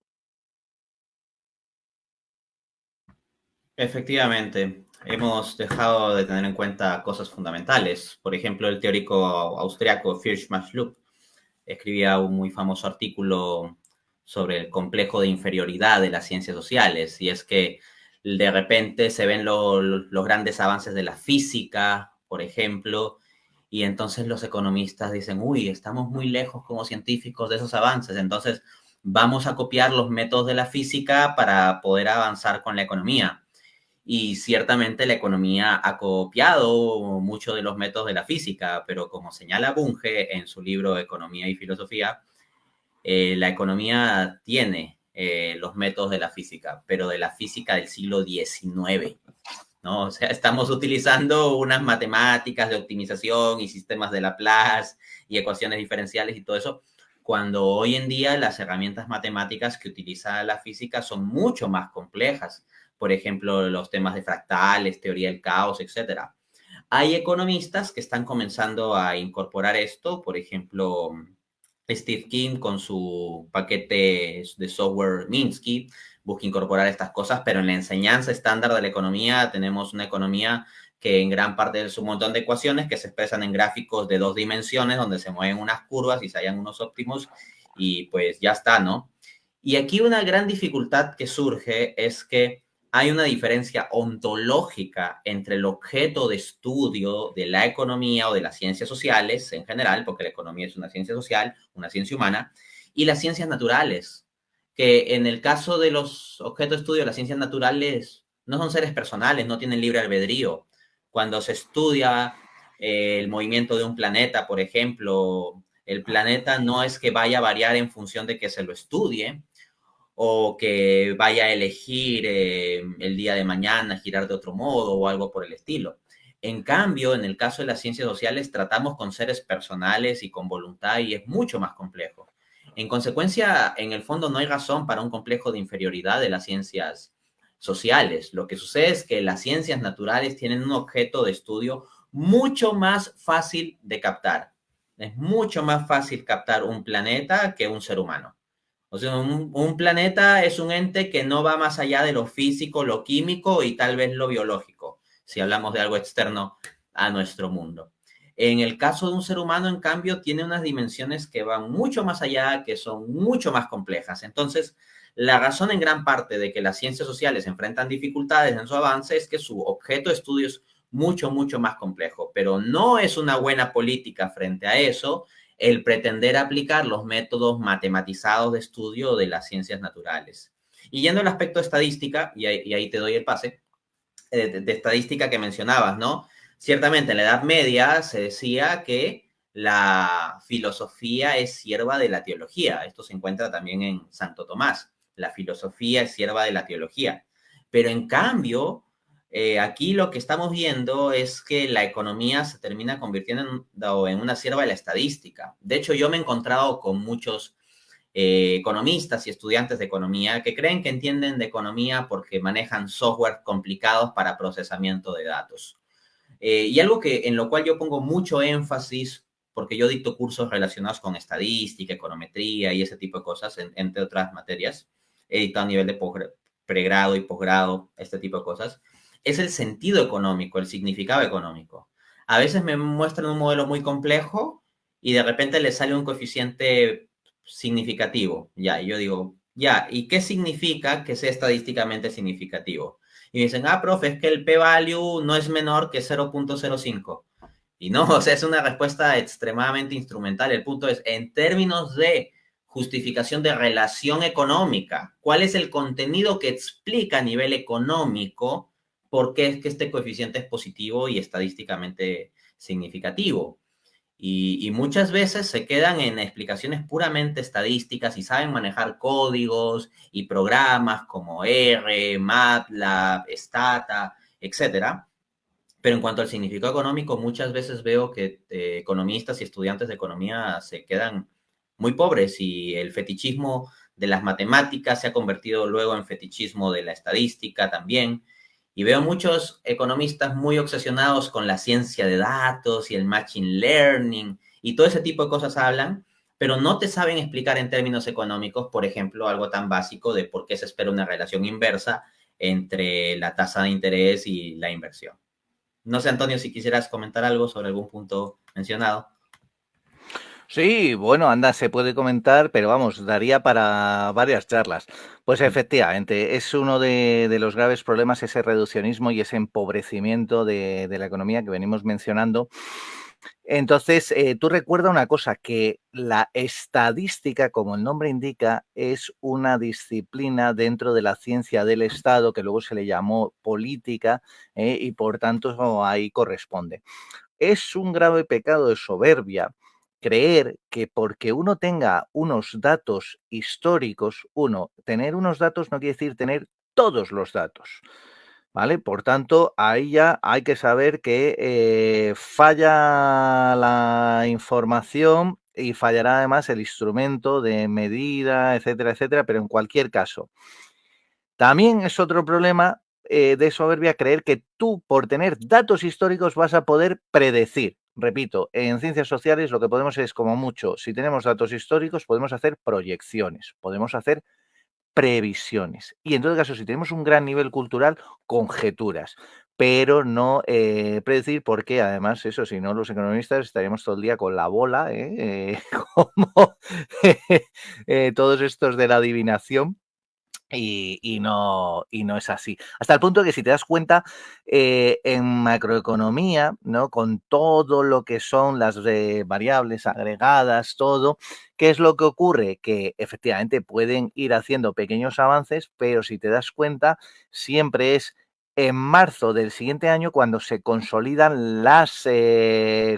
Efectivamente, hemos dejado de tener en cuenta cosas fundamentales. Por ejemplo, el teórico austriaco First-Maslow'k escribía un muy famoso artículo sobre el complejo de inferioridad de las ciencias sociales, y es que de repente se ven los grandes avances de la física, por ejemplo, y entonces los economistas dicen, uy, estamos muy lejos como científicos de esos avances, entonces vamos a copiar los métodos de la física para poder avanzar con la economía. Y ciertamente la economía ha copiado muchos de los métodos de la física, pero como señala Bunge en su libro Economía y Filosofía, la economía tiene los métodos de la física, pero de la física del siglo XIX, ¿no? O sea, estamos utilizando unas matemáticas de optimización y sistemas de Laplace y ecuaciones diferenciales y todo eso, cuando hoy en día las herramientas matemáticas que utiliza la física son mucho más complejas. Por ejemplo, los temas de fractales, teoría del caos, etcétera. Hay economistas que están comenzando a incorporar esto, por ejemplo, Steve King con su paquete de software Minsky busca incorporar estas cosas, pero en la enseñanza estándar de la economía tenemos una economía que en gran parte es un montón de ecuaciones que se expresan en gráficos de 2 dimensiones donde se mueven unas curvas y se hallan unos óptimos y pues ya está, ¿no? Y aquí una gran dificultad que surge es que hay una diferencia ontológica entre el objeto de estudio de la economía o de las ciencias sociales en general, porque la economía es una ciencia social, una ciencia humana, y las ciencias naturales, que en el caso de los objetos de estudio de las ciencias naturales no son seres personales, no tienen libre albedrío. Cuando se estudia el movimiento de un planeta, por ejemplo, el planeta no es que vaya a variar en función de que se lo estudie, o que vaya a elegir el día de mañana girar de otro modo o algo por el estilo. En cambio, en el caso de las ciencias sociales, tratamos con seres personales y con voluntad y es mucho más complejo. En consecuencia, en el fondo no hay razón para un complejo de inferioridad de las ciencias sociales. Lo que sucede es que las ciencias naturales tienen un objeto de estudio mucho más fácil de captar. Es mucho más fácil captar un planeta que un ser humano. O sea, un planeta es un ente que no va más allá de lo físico, lo químico y tal vez lo biológico, si hablamos de algo externo a nuestro mundo. En el caso de un ser humano, en cambio, tiene unas dimensiones que van mucho más allá, que son mucho más complejas. Entonces, la razón en gran parte de que las ciencias sociales enfrentan dificultades en su avance es que su objeto de estudio es mucho, mucho más complejo, pero no es una buena política frente a eso el pretender aplicar los métodos matematizados de estudio de las ciencias naturales. Y yendo al aspecto de estadística, y ahí te doy el pase, de estadística que mencionabas, ¿no? Ciertamente en la Edad Media se decía que la filosofía es sierva de la teología. Esto se encuentra también en Santo Tomás. La filosofía es sierva de la teología. Pero en cambio, aquí lo que estamos viendo es que la economía se termina convirtiendo en una sierva de la estadística. De hecho, yo me he encontrado con muchos economistas y estudiantes de economía que creen que entienden de economía porque manejan software complicados para procesamiento de datos. Y algo que en lo cual yo pongo mucho énfasis, porque yo dicto cursos relacionados con estadística, econometría y ese tipo de cosas, entre otras materias, he dictado a nivel de pregrado y posgrado, este tipo de cosas, es el sentido económico, el significado económico. A veces me muestran un modelo muy complejo y de repente le sale un coeficiente significativo, ya, y yo digo, ya, ¿y qué significa que sea estadísticamente significativo? Y me dicen, profe, es que el p-value no es menor que 0.05. Y no, o sea, es una respuesta extremadamente instrumental. El punto es, en términos de justificación de relación económica, ¿cuál es el contenido que explica a nivel económico por qué es que este coeficiente es positivo y estadísticamente significativo? Y muchas veces se quedan en explicaciones puramente estadísticas y saben manejar códigos y programas como R, MATLAB, Stata, etcétera. Pero en cuanto al significado económico, muchas veces veo que economistas y estudiantes de economía se quedan muy pobres y el fetichismo de las matemáticas se ha convertido luego en fetichismo de la estadística también. Y veo muchos economistas muy obsesionados con la ciencia de datos y el machine learning y todo ese tipo de cosas hablan, pero no te saben explicar en términos económicos, por ejemplo, algo tan básico de por qué se espera una relación inversa entre la tasa de interés y la inversión. No sé, Antonio, si quisieras comentar algo sobre algún punto mencionado. Sí, bueno, anda, se puede comentar, pero vamos, daría para varias charlas. Pues efectivamente, es uno de los graves problemas ese reduccionismo y ese empobrecimiento de la economía que venimos mencionando. Entonces, tú recuerda una cosa, que la estadística, como el nombre indica, es una disciplina dentro de la ciencia del Estado, que luego se le llamó política, y por tanto ahí corresponde. Es un grave pecado de soberbia creer que porque uno tenga unos datos históricos, tener unos datos no quiere decir tener todos los datos. ¿Vale? Por tanto, ahí ya hay que saber que falla la información y fallará además el instrumento de medida, etcétera, etcétera, pero en cualquier caso. También es otro problema de soberbia creer que tú, por tener datos históricos, vas a poder predecir. Repito, en ciencias sociales lo que podemos es, como mucho, si tenemos datos históricos, podemos hacer proyecciones, podemos hacer previsiones. Y en todo caso, si tenemos un gran nivel cultural, conjeturas, pero no predecir, porque además, eso, si no, los economistas estaríamos todo el día con la bola, como todos estos de la adivinación. Y no es así. Hasta el punto que si te das cuenta, en macroeconomía, ¿no? Con todo lo que son las variables agregadas, todo, ¿qué es lo que ocurre? Que efectivamente pueden ir haciendo pequeños avances, pero si te das cuenta, siempre es en marzo del siguiente año cuando se consolidan las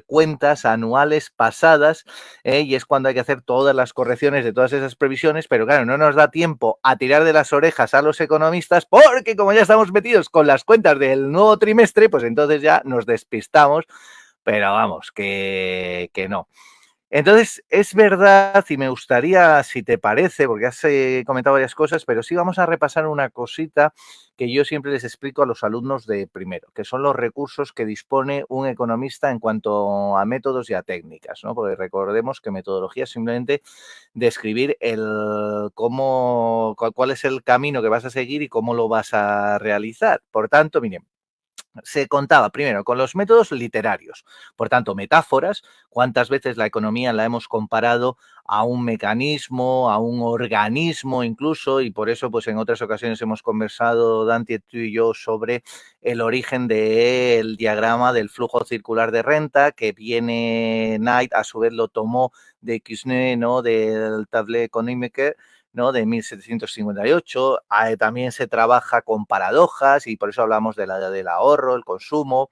cuentas anuales pasadas, y es cuando hay que hacer todas las correcciones de todas esas previsiones, pero claro, no nos da tiempo a tirar de las orejas a los economistas porque como ya estamos metidos con las cuentas del nuevo trimestre, pues entonces ya nos despistamos, pero vamos, que no. Entonces, es verdad, y me gustaría, si te parece, porque has comentado varias cosas, pero sí vamos a repasar una cosita que yo siempre les explico a los alumnos de primero, que son los recursos que dispone un economista en cuanto a métodos y a técnicas, ¿no? Porque recordemos que metodología es simplemente describir cuál es el camino que vas a seguir y cómo lo vas a realizar. Por tanto, miren, se contaba primero con los métodos literarios, por tanto, metáforas, cuántas veces la economía la hemos comparado a un mecanismo, a un organismo incluso, y por eso pues en otras ocasiones hemos conversado, Dante, tú y yo, sobre el origen del diagrama del flujo circular de renta, que viene Knight, a su vez lo tomó de Quesnay, ¿no? Del Tableau économique, ¿no? De 1758. También se trabaja con paradojas y por eso hablamos del ahorro, el consumo.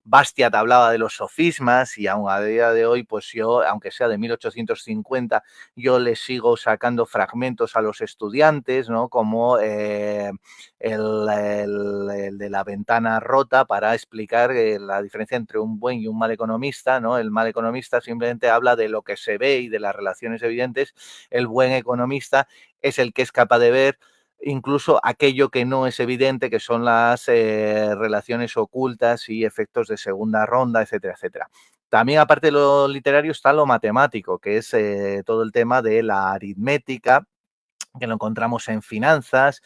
Bastiat hablaba de los sofismas y aún a día de hoy, pues yo, aunque sea de 1850, yo le sigo sacando fragmentos a los estudiantes, ¿no? Como el de la ventana rota para explicar la diferencia entre un buen y un mal economista, ¿no? El mal economista simplemente habla de lo que se ve y de las relaciones evidentes. El buen economista es el que es capaz de ver incluso aquello que no es evidente, que son las relaciones ocultas y efectos de segunda ronda, etcétera, etcétera. También, aparte de lo literario, está lo matemático, que es todo el tema de la aritmética, que lo encontramos en finanzas,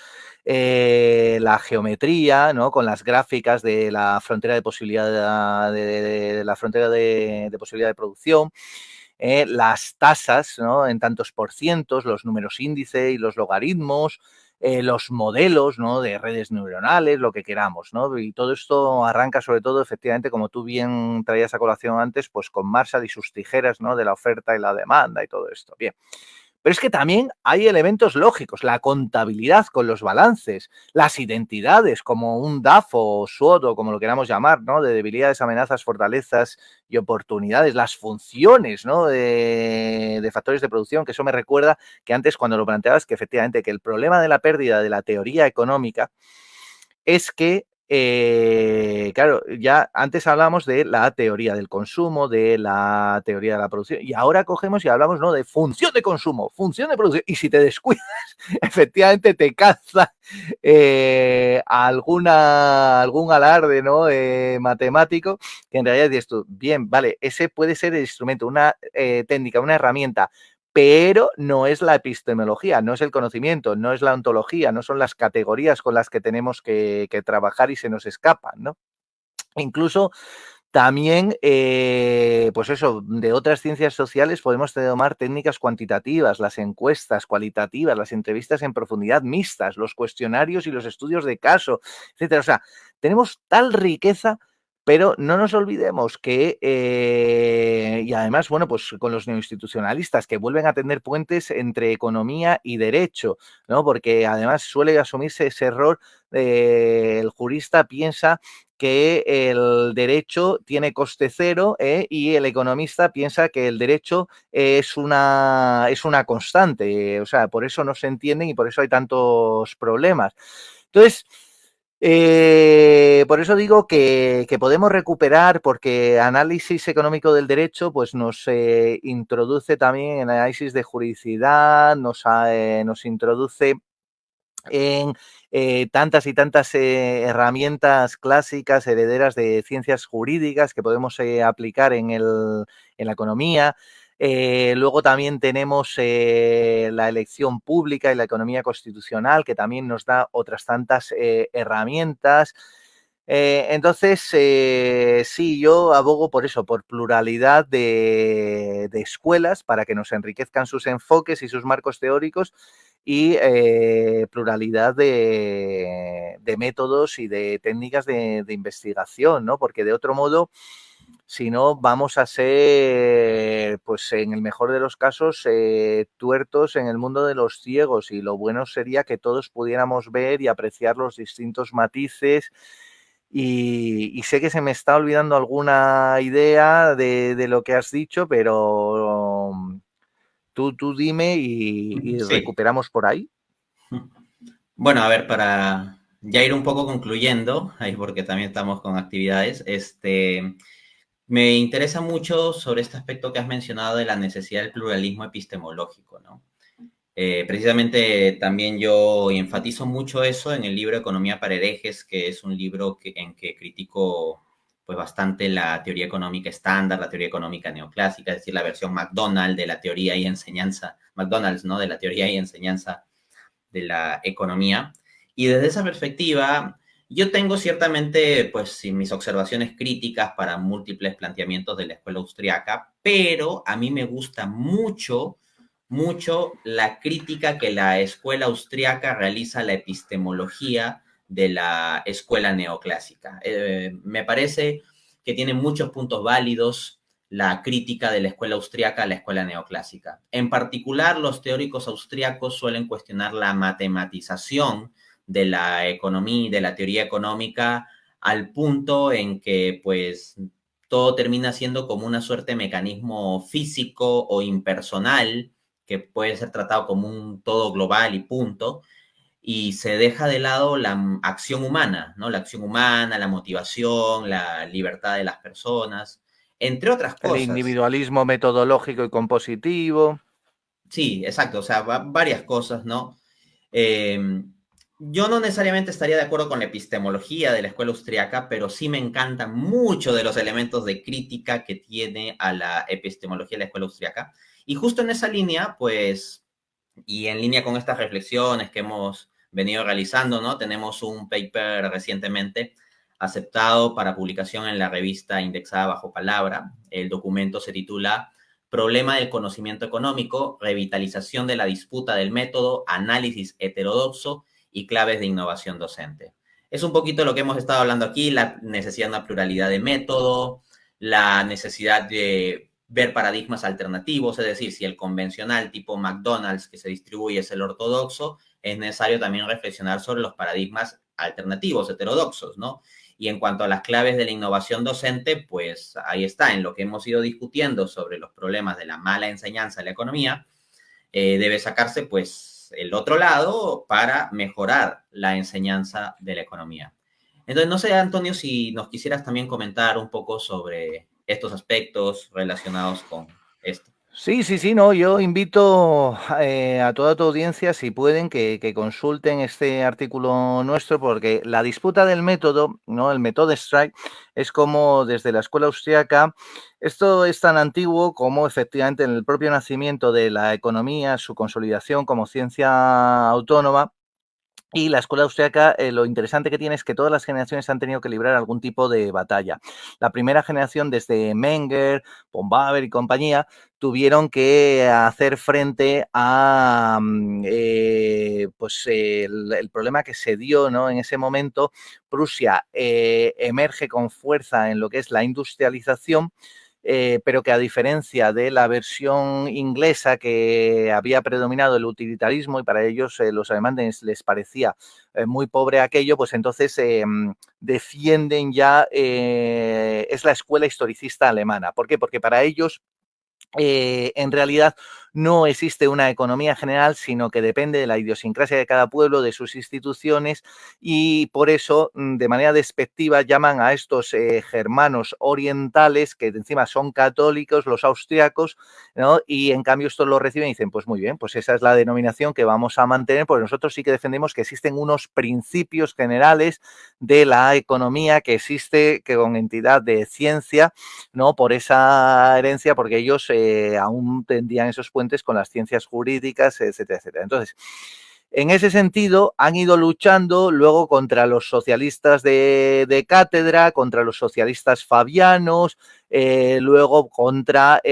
la geometría, ¿no? Con las gráficas de la frontera de posibilidad de la frontera de posibilidad de producción. Las tasas, ¿no? En tantos por cientos, los números índice y los logaritmos, los modelos, ¿no? De redes neuronales, lo que queramos, ¿no? Y todo esto arranca sobre todo, efectivamente, como tú bien traías a colación antes, pues con Marshall y sus tijeras, ¿no? De la oferta y la demanda y todo esto. Bien. Pero es que también hay elementos lógicos, la contabilidad con los balances, las identidades como un DAFO o SWOT o como lo queramos llamar, ¿no? De debilidades, amenazas, fortalezas y oportunidades, las funciones, ¿no? De factores de producción, que eso me recuerda que antes cuando lo planteabas que efectivamente que el problema de la pérdida de la teoría económica es que claro, ya antes hablamos de la teoría del consumo, de la teoría de la producción, y ahora cogemos y hablamos, ¿no?, de función de consumo, función de producción, y si te descuidas, efectivamente te caza algún alarde, ¿no?, matemático, que en realidad dices tú, bien, vale, ese puede ser el instrumento, una técnica, una herramienta, pero no es la epistemología, no es el conocimiento, no es la ontología, no son las categorías con las que tenemos que trabajar y se nos escapan, ¿no? Incluso también, pues eso, de otras ciencias sociales podemos tomar técnicas cuantitativas, las encuestas cualitativas, las entrevistas en profundidad mixtas, los cuestionarios y los estudios de caso, etcétera. O sea, tenemos tal riqueza, pero no nos olvidemos que, y además, bueno, pues con los neoinstitucionalistas que vuelven a tener puentes entre economía y derecho, ¿no? Porque además suele asumirse ese error, el jurista piensa que el derecho tiene coste cero, y el economista piensa que el derecho es una constante. O sea, por eso no se entienden y por eso hay tantos problemas. Entonces, por eso digo que podemos recuperar, porque análisis económico del derecho pues nos introduce también en análisis de juridicidad, nos introduce en tantas y tantas herramientas clásicas herederas de ciencias jurídicas que podemos aplicar en la economía. Luego también tenemos la elección pública y la economía constitucional, que también nos da otras tantas herramientas. Entonces, sí, yo abogo por eso, por pluralidad de escuelas para que nos enriquezcan sus enfoques y sus marcos teóricos, y pluralidad de métodos y de técnicas de investigación, ¿no? Porque de otro modo, si no, vamos a ser, pues en el mejor de los casos, tuertos en el mundo de los ciegos, y lo bueno sería que todos pudiéramos ver y apreciar los distintos matices. Y sé que se me está olvidando alguna idea de lo que has dicho, pero tú dime y Sí. recuperamos por ahí. Bueno, a ver, para ya ir un poco concluyendo, ahí porque también estamos con actividades, me interesa mucho sobre este aspecto que has mencionado de la necesidad del pluralismo epistemológico, ¿no? Precisamente también yo enfatizo mucho eso en el libro Economía para herejes, que es un libro en que critico pues bastante la teoría económica estándar, la teoría económica neoclásica, es decir, la versión McDonald de la teoría y enseñanza, McDonald's, ¿no? De la teoría y enseñanza de la economía. Y desde esa perspectiva, yo tengo ciertamente, pues, mis observaciones críticas para múltiples planteamientos de la escuela austriaca, pero a mí me gusta mucho, mucho la crítica que la escuela austriaca realiza a la epistemología de la escuela neoclásica. Me parece que tiene muchos puntos válidos la crítica de la escuela austriaca a la escuela neoclásica. En particular, los teóricos austriacos suelen cuestionar la matematización de la economía y de la teoría económica al punto en que, pues, todo termina siendo como una suerte de mecanismo físico o impersonal que puede ser tratado como un todo global y punto, y se deja de lado la acción humana, ¿no? La acción humana, la motivación, la libertad de las personas, entre otras El cosas. individualismo metodológico y compositivo. Sí, exacto, o sea, varias cosas, ¿no? Eh, yo no necesariamente estaría de acuerdo con la epistemología de la escuela austriaca, pero sí me encantan mucho de los elementos de crítica que tiene a la epistemología de la escuela austriaca. Y justo en esa línea, pues, y en línea con estas reflexiones que hemos venido realizando, ¿no? Tenemos un paper recientemente aceptado para publicación en la revista indexada bajo palabra. El documento se titula Problema del conocimiento económico, revitalización de la disputa del método, análisis heterodoxo y claves de innovación docente. Es un poquito lo que hemos estado hablando aquí, la necesidad de una pluralidad de método, la necesidad de ver paradigmas alternativos, es decir, si el convencional tipo McDonald's que se distribuye es el ortodoxo, es necesario también reflexionar sobre los paradigmas alternativos, heterodoxos, ¿no? Y en cuanto a las claves de la innovación docente, pues ahí está, en lo que hemos ido discutiendo sobre los problemas de la mala enseñanza de la economía, debe sacarse pues el otro lado para mejorar la enseñanza de la economía. Entonces, no sé, Antonio, si nos quisieras también comentar un poco sobre estos aspectos relacionados con esto. Sí, sí, sí, no, yo invito a toda tu audiencia, si pueden, que consulten este artículo nuestro, porque la disputa del método, ¿no? El método Strike, es como desde la escuela austriaca, esto es tan antiguo como efectivamente en el propio nacimiento de la economía, su consolidación como ciencia autónoma. Y la escuela austriaca, lo interesante que tiene es que todas las generaciones han tenido que librar algún tipo de batalla. La primera generación, desde Menger, von Baber y compañía, tuvieron que hacer frente a pues el problema que se dio, ¿no? En ese momento. Prusia emerge con fuerza en lo que es la industrialización, pero que a diferencia de la versión inglesa, que había predominado el utilitarismo y para ellos los alemanes les parecía muy pobre aquello, pues entonces defienden ya, es la escuela historicista alemana. ¿Por qué? Porque para ellos en realidad no existe una economía general, sino que depende de la idiosincrasia de cada pueblo, de sus instituciones, y por eso, de manera despectiva, llaman a estos germanos orientales, que encima son católicos, los austriacos, ¿no? Y en cambio estos lo reciben y dicen, pues muy bien, pues esa es la denominación que vamos a mantener, porque nosotros sí que defendemos que existen unos principios generales de la economía, que existe que con entidad de ciencia, ¿no? Por esa herencia, porque ellos aún tendían esos puentes con las ciencias jurídicas, etcétera, etcétera. Entonces, en ese sentido, han ido luchando luego contra los socialistas de cátedra, contra los socialistas fabianos, luego contra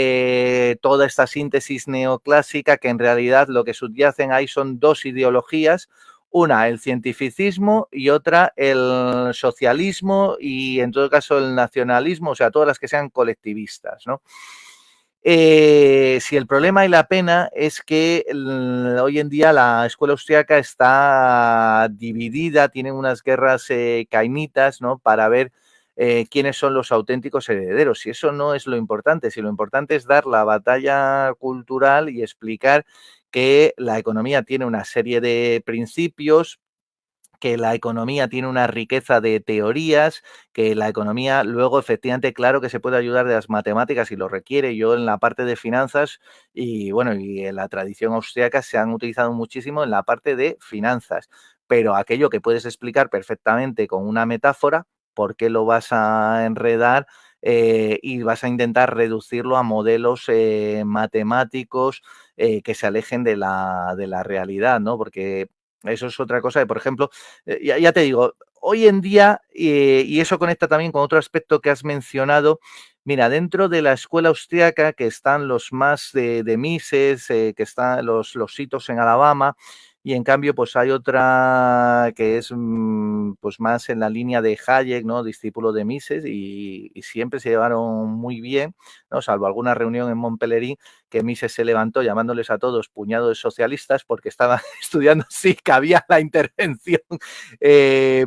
toda esta síntesis neoclásica, que en realidad lo que subyacen ahí son dos ideologías. Una, el cientificismo, y otra, el socialismo y, en todo caso, el nacionalismo, o sea, todas las que sean colectivistas, ¿no? Si el problema y la pena es que hoy en día la escuela austriaca está dividida, tienen unas guerras cainitas, ¿no? Para ver quiénes son los auténticos herederos. Y eso no es lo importante, si lo importante es dar la batalla cultural y explicar que la economía tiene una serie de principios, que la economía tiene una riqueza de teorías, que la economía luego efectivamente, claro que se puede ayudar de las matemáticas si lo requiere. Yo en la parte de finanzas y bueno, y en la tradición austríaca se han utilizado muchísimo en la parte de finanzas, pero aquello que puedes explicar perfectamente con una metáfora, ¿por qué lo vas a enredar? Y vas a intentar reducirlo a modelos matemáticos que se alejen de la realidad, ¿no? Porque eso es otra cosa que, por ejemplo, ya te digo, hoy en día, y eso conecta también con otro aspecto que has mencionado, mira, dentro de la escuela austríaca, que están los más de Mises, que están los hitos en Alabama, y en cambio, pues hay otra que es pues más en la línea de Hayek, ¿no? Discípulo de Mises, y siempre se llevaron muy bien, ¿no? Salvo alguna reunión en Montpellier, que Mises se levantó llamándoles a todos puñado de socialistas porque estaban estudiando si cabía la intervención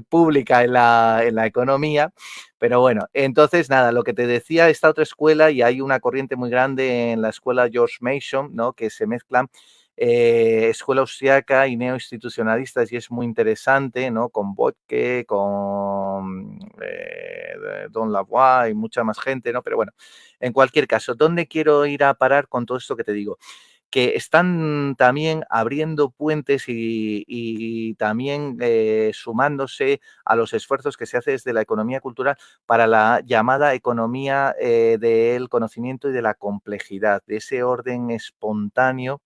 pública en la economía. Pero bueno, entonces nada, lo que te decía, esta otra escuela, y hay una corriente muy grande en la escuela George Mason, ¿no? Que se mezclan escuela austriaca y neoinstitucionalistas, y es muy interesante, ¿no? Con Botke, con Don Lavoie y mucha más gente, ¿no? Pero bueno, en cualquier caso, ¿dónde quiero ir a parar con todo esto que te digo? Que están también abriendo puentes y también sumándose a los esfuerzos que se hace desde la economía cultural para la llamada economía del conocimiento y de la complejidad, de ese orden espontáneo,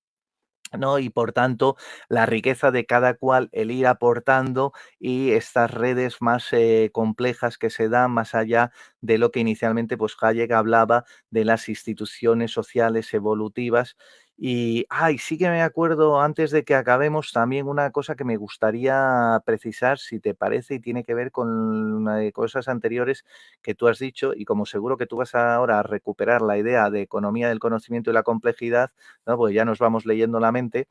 ¿no? Y por tanto, la riqueza de cada cual, el ir aportando, y estas redes más complejas que se dan más allá de lo que inicialmente pues Hayek hablaba de las instituciones sociales evolutivas. Y sí que me acuerdo, antes de que acabemos, también una cosa que me gustaría precisar, si te parece, y tiene que ver con cosas anteriores que tú has dicho, y como seguro que tú vas ahora a recuperar la idea de economía del conocimiento y la complejidad, ¿no? Pues ya nos vamos leyendo la mente.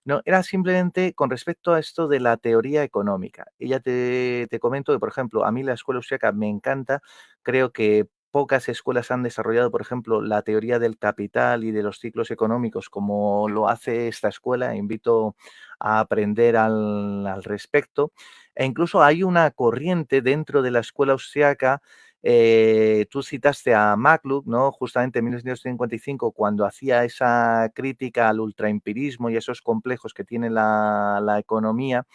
No, era simplemente con respecto a esto de la teoría económica. Y ya te comento que, por ejemplo, a mí la escuela austríaca me encanta, creo que pocas escuelas han desarrollado, por ejemplo, la teoría del capital y de los ciclos económicos como lo hace esta escuela. Invito a aprender al respecto. E incluso hay una corriente dentro de la escuela austriaca. Tú citaste a MacLuhan, ¿no? Justamente en 1955, cuando hacía esa crítica al ultraempirismo y esos complejos que tiene la economía,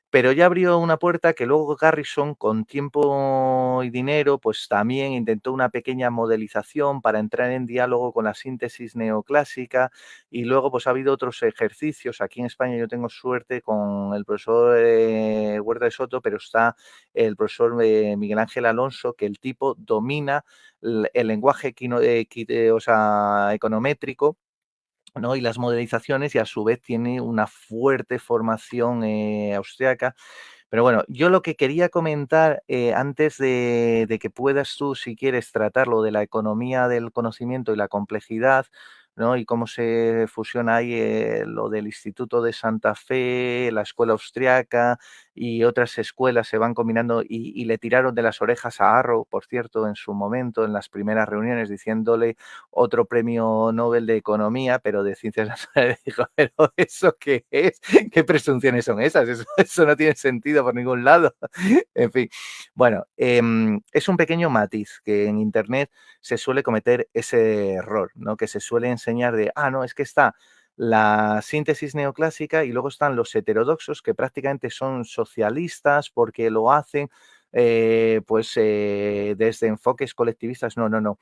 pero ya abrió una puerta que luego Garrison, con tiempo y dinero, pues también intentó una pequeña modelización para entrar en diálogo con la síntesis neoclásica, y luego pues ha habido otros ejercicios. Aquí en España yo tengo suerte con el profesor Huerta de Soto, pero está el profesor Miguel Ángel Alonso, que el tipo domina el lenguaje o sea, econométrico, ¿no? Y las modelizaciones, y a su vez tiene una fuerte formación austriaca. Pero bueno, yo lo que quería comentar antes de que puedas tú, si quieres, tratar lo de la economía del conocimiento y la complejidad, ¿no? Y cómo se fusiona ahí lo del Instituto de Santa Fe, la escuela austriaca y otras escuelas se van combinando, y le tiraron de las orejas a Arrow, por cierto, en su momento, en las primeras reuniones, diciéndole otro premio Nobel de Economía, pero de Ciencias Naturales. Dijo, pero ¿eso qué es? ¿Qué presunciones son esas? Eso no tiene sentido por ningún lado. En fin, bueno, es un pequeño matiz que en Internet se suele cometer ese error, ¿no? Que se suele enseñar de, no, es que está la síntesis neoclásica y luego están los heterodoxos, que prácticamente son socialistas porque lo hacen desde enfoques colectivistas. No, no, no.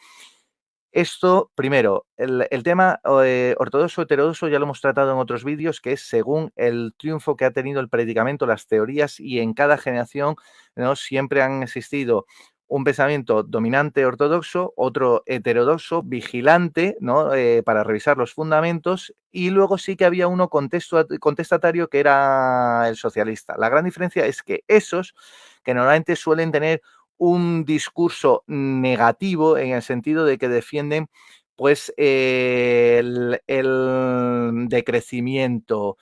Esto, primero, el tema ortodoxo heterodoxo ya lo hemos tratado en otros vídeos, que es según el triunfo que ha tenido el predicamento, las teorías, y en cada generación, ¿no? Siempre han existido un pensamiento dominante ortodoxo, otro heterodoxo, vigilante, ¿no? Para revisar los fundamentos, y luego sí que había uno contestatario, que era el socialista. La gran diferencia es que esos, que normalmente suelen tener un discurso negativo en el sentido de que defienden pues el decrecimiento,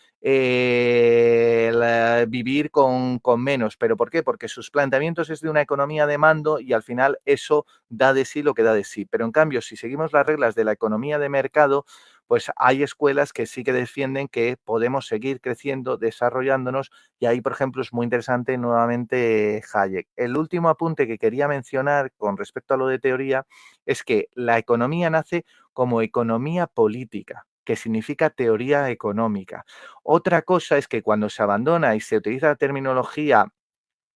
vivir con menos. ¿Pero por qué? Porque sus planteamientos es de una economía de mando y al final eso da de sí lo que da de sí. Pero en cambio, si seguimos las reglas de la economía de mercado, pues hay escuelas que sí que defienden que podemos seguir creciendo, desarrollándonos, y ahí, por ejemplo, es muy interesante nuevamente Hayek. El último apunte que quería mencionar con respecto a lo de teoría es que la economía nace como economía política, que significa teoría económica. Otra cosa es que cuando se abandona y se utiliza la terminología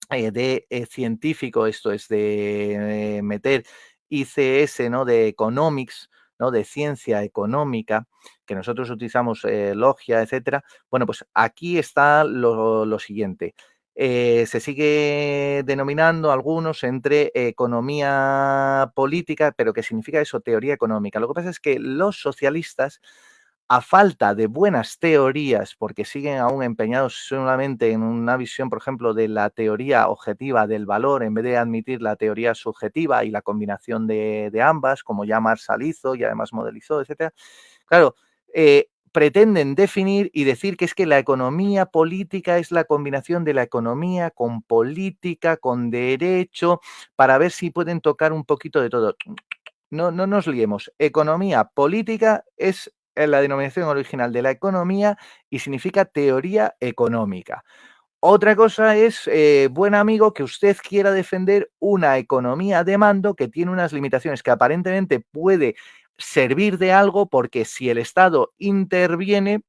de científico, esto es de meter ICS, ¿no? De economics, ¿no? De ciencia económica, que nosotros utilizamos logia, etcétera. Bueno, pues aquí está lo siguiente. Se sigue denominando algunos entre economía política, pero que significa eso, teoría económica. Lo que pasa es que los socialistas, a falta de buenas teorías, porque siguen aún empeñados solamente en una visión, por ejemplo, de la teoría objetiva del valor, en vez de admitir la teoría subjetiva y la combinación de ambas, como ya Marshall hizo y además modelizó, etcétera. Claro, pretenden definir y decir que es que la economía política es la combinación de la economía con política, con derecho, para ver si pueden tocar un poquito de todo. No, no nos liemos. Economía política es la denominación original de la economía y significa teoría económica. Otra cosa es, buen amigo, que usted quiera defender una economía de mando que tiene unas limitaciones, que aparentemente puede servir de algo, porque si el Estado interviene,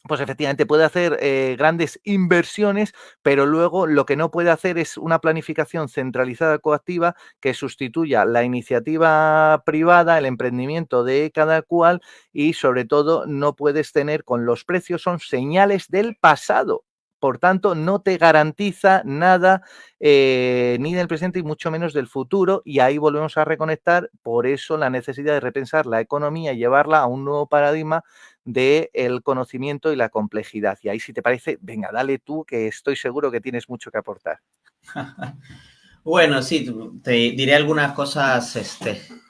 pues efectivamente puede hacer grandes inversiones, pero luego lo que no puede hacer es una planificación centralizada coactiva que sustituya la iniciativa privada, el emprendimiento de cada cual, y sobre todo no puedes tener con los precios, son señales del pasado. Por tanto, no te garantiza nada ni del presente y mucho menos del futuro, y ahí volvemos a reconectar. Por eso la necesidad de repensar la economía y llevarla a un nuevo paradigma del conocimiento y la complejidad. Y ahí, si te parece, venga, dale tú, que estoy seguro que tienes mucho que aportar. Bueno, sí, te diré algunas cosas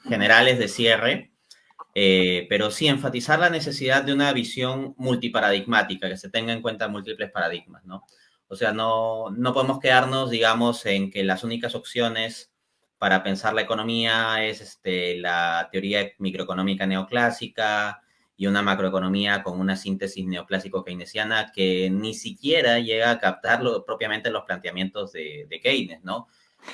generales de cierre, pero sí enfatizar la necesidad de una visión multiparadigmática, que se tenga en cuenta múltiples paradigmas, ¿no? O sea, no podemos quedarnos, digamos, en que las únicas opciones para pensar la economía es la teoría microeconómica neoclásica y una macroeconomía con una síntesis neoclásico-keynesiana que ni siquiera llega a captar propiamente los planteamientos de Keynes, ¿no?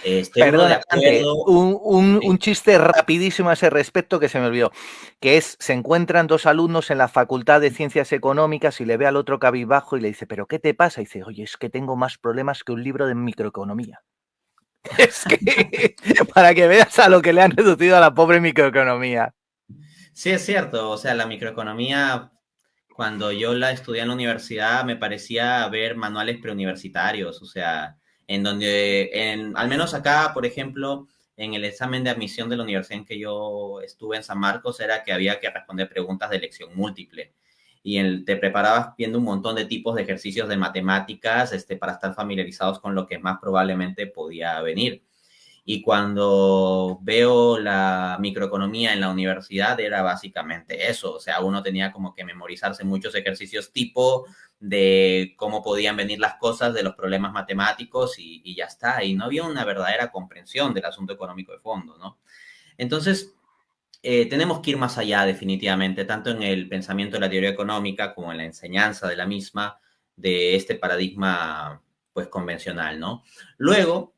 Estoy uno de Perdona, Dante, acuerdo. un Sí. chiste rapidísimo a ese respecto que se me olvidó, que es, se encuentran dos alumnos en la Facultad de Ciencias Económicas y le ve al otro cabizbajo y le dice, ¿pero qué te pasa? Y dice, oye, es que tengo más problemas que un libro de microeconomía. Es que, para que veas a lo que le han reducido a la pobre microeconomía. Sí, es cierto, o sea, la microeconomía, cuando yo la estudié en la universidad, me parecía ver manuales preuniversitarios, o sea, en donde, al menos acá, por ejemplo, en el examen de admisión de la universidad en que yo estuve en San Marcos, era que había que responder preguntas de elección múltiple. Y te preparabas viendo un montón de tipos de ejercicios de matemáticas, para estar familiarizados con lo que más probablemente podía venir. Y cuando veo la microeconomía en la universidad era básicamente eso, o sea, uno tenía como que memorizarse muchos ejercicios tipo de cómo podían venir las cosas, de los problemas matemáticos y ya está, y no había una verdadera comprensión del asunto económico de fondo, ¿no? Entonces, tenemos que ir más allá definitivamente, tanto en el pensamiento de la teoría económica como en la enseñanza de la misma, de este paradigma pues convencional, ¿no? Luego,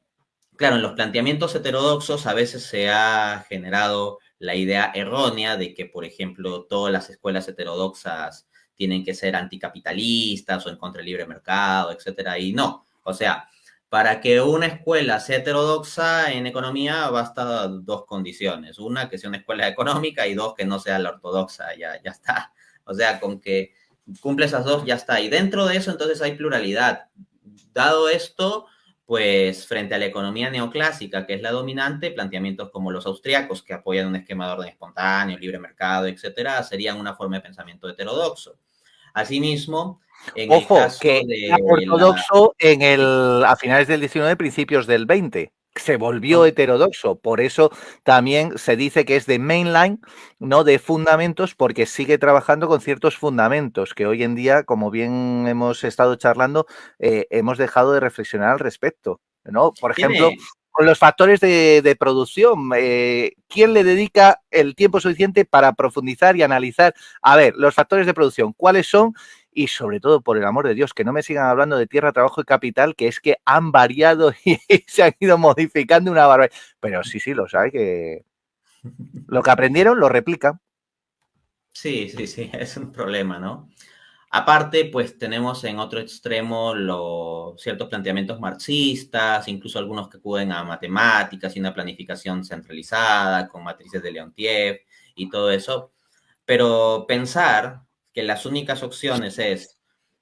claro, en los planteamientos heterodoxos a veces se ha generado la idea errónea de que, por ejemplo, todas las escuelas heterodoxas tienen que ser anticapitalistas o en contra del libre mercado, etcétera, y no. O sea, para que una escuela sea heterodoxa en economía basta dos condiciones. Una, que sea una escuela económica y dos, que no sea la ortodoxa, ya está. O sea, con que cumple esas dos, ya está. Y dentro de eso, entonces hay pluralidad. Dado esto, pues frente a la economía neoclásica, que es la dominante, planteamientos como los austriacos, que apoyan un esquema de orden espontáneo, libre mercado, etcétera, serían una forma de pensamiento heterodoxo. Asimismo, en el Ojo, caso que era de la... ortodoxo Sí, a finales del 19, principios del 20. Se volvió ok. heterodoxo. Por eso también se dice que es de mainline, no de fundamentos, porque sigue trabajando con ciertos fundamentos que hoy en día, como bien hemos estado charlando, hemos dejado de reflexionar al respecto, ¿no? Por ejemplo, Tiene, con los factores de producción, ¿quién le dedica el tiempo suficiente para profundizar y analizar? A ver, los factores de producción, ¿cuáles son? Y sobre todo, por el amor de Dios, que no me sigan hablando de tierra, trabajo y capital, que es que han variado y se han ido modificando una barbaridad. Pero sí, sí, lo sabe que lo que aprendieron lo replican. sí, sí, sí, es un problema, ¿no? Aparte, pues tenemos en otro extremo ciertos planteamientos marxistas, incluso algunos que acuden a matemáticas y una planificación centralizada con matrices de Leontief y todo eso. Pero pensar que las únicas opciones es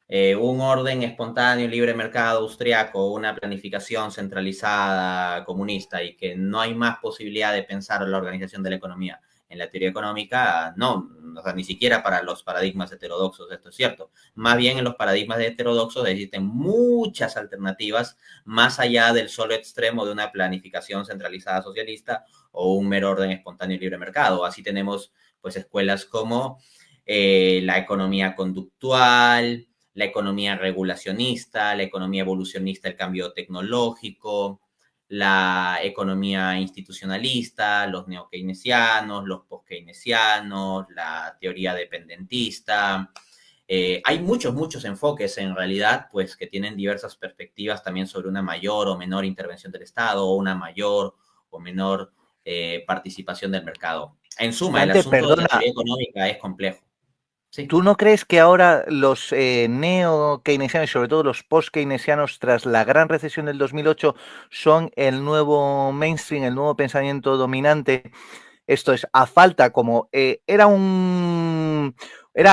un orden espontáneo, libre mercado austriaco, una planificación centralizada comunista y que no hay más posibilidad de pensar la organización de la economía en la teoría económica, no, o sea, ni siquiera para los paradigmas heterodoxos esto es cierto. Más bien en los paradigmas heterodoxos existen muchas alternativas más allá del solo extremo de una planificación centralizada socialista o un mero orden espontáneo y libre mercado. Así tenemos pues escuelas como la economía conductual, la economía regulacionista, la economía evolucionista, el cambio tecnológico, la economía institucionalista, los neokeynesianos, los postkeynesianos, la teoría dependentista. Hay muchos enfoques en realidad, pues que tienen diversas perspectivas también sobre una mayor o menor intervención del Estado o una mayor o menor participación del mercado. En suma, el Dante, asunto de la perdona, teoría económica es complejo. Sí. ¿tú no crees que ahora los neo-keynesianos y sobre todo los post-keynesianos, tras la gran recesión del 2008, son el nuevo mainstream, el nuevo pensamiento dominante? Esto es, a falta, como era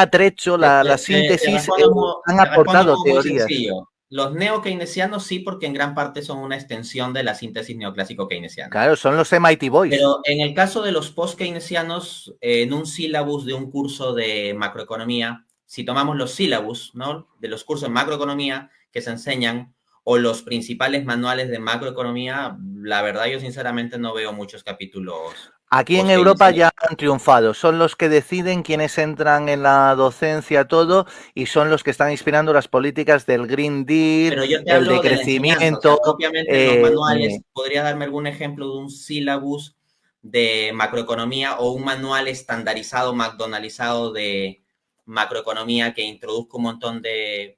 atrecho la Te síntesis, respondo, han te respondo aportado muy teorías. sencillo. Los neo-keynesianos sí, porque en gran parte son una extensión de la síntesis neoclásico-keynesiana. Claro, son los MIT Boys. Pero en el caso de los post-keynesianos, en un sílabus de un curso de macroeconomía, si tomamos los sílabus, ¿no? De los cursos de macroeconomía que se enseñan o los principales manuales de macroeconomía, la verdad yo sinceramente no veo muchos capítulos Aquí en Europa post-keynesianos. ya han triunfado, son los que deciden quiénes entran en la docencia, todo, y son los que están inspirando las políticas del Green Deal, Pero yo te el hablo de la enseñanza, o sea, decrecimiento. propiamente en los Eh, manuales, ¿podría darme algún ejemplo de un sílabus de macroeconomía o un manual estandarizado, McDonaldizado de macroeconomía que introduzca un montón de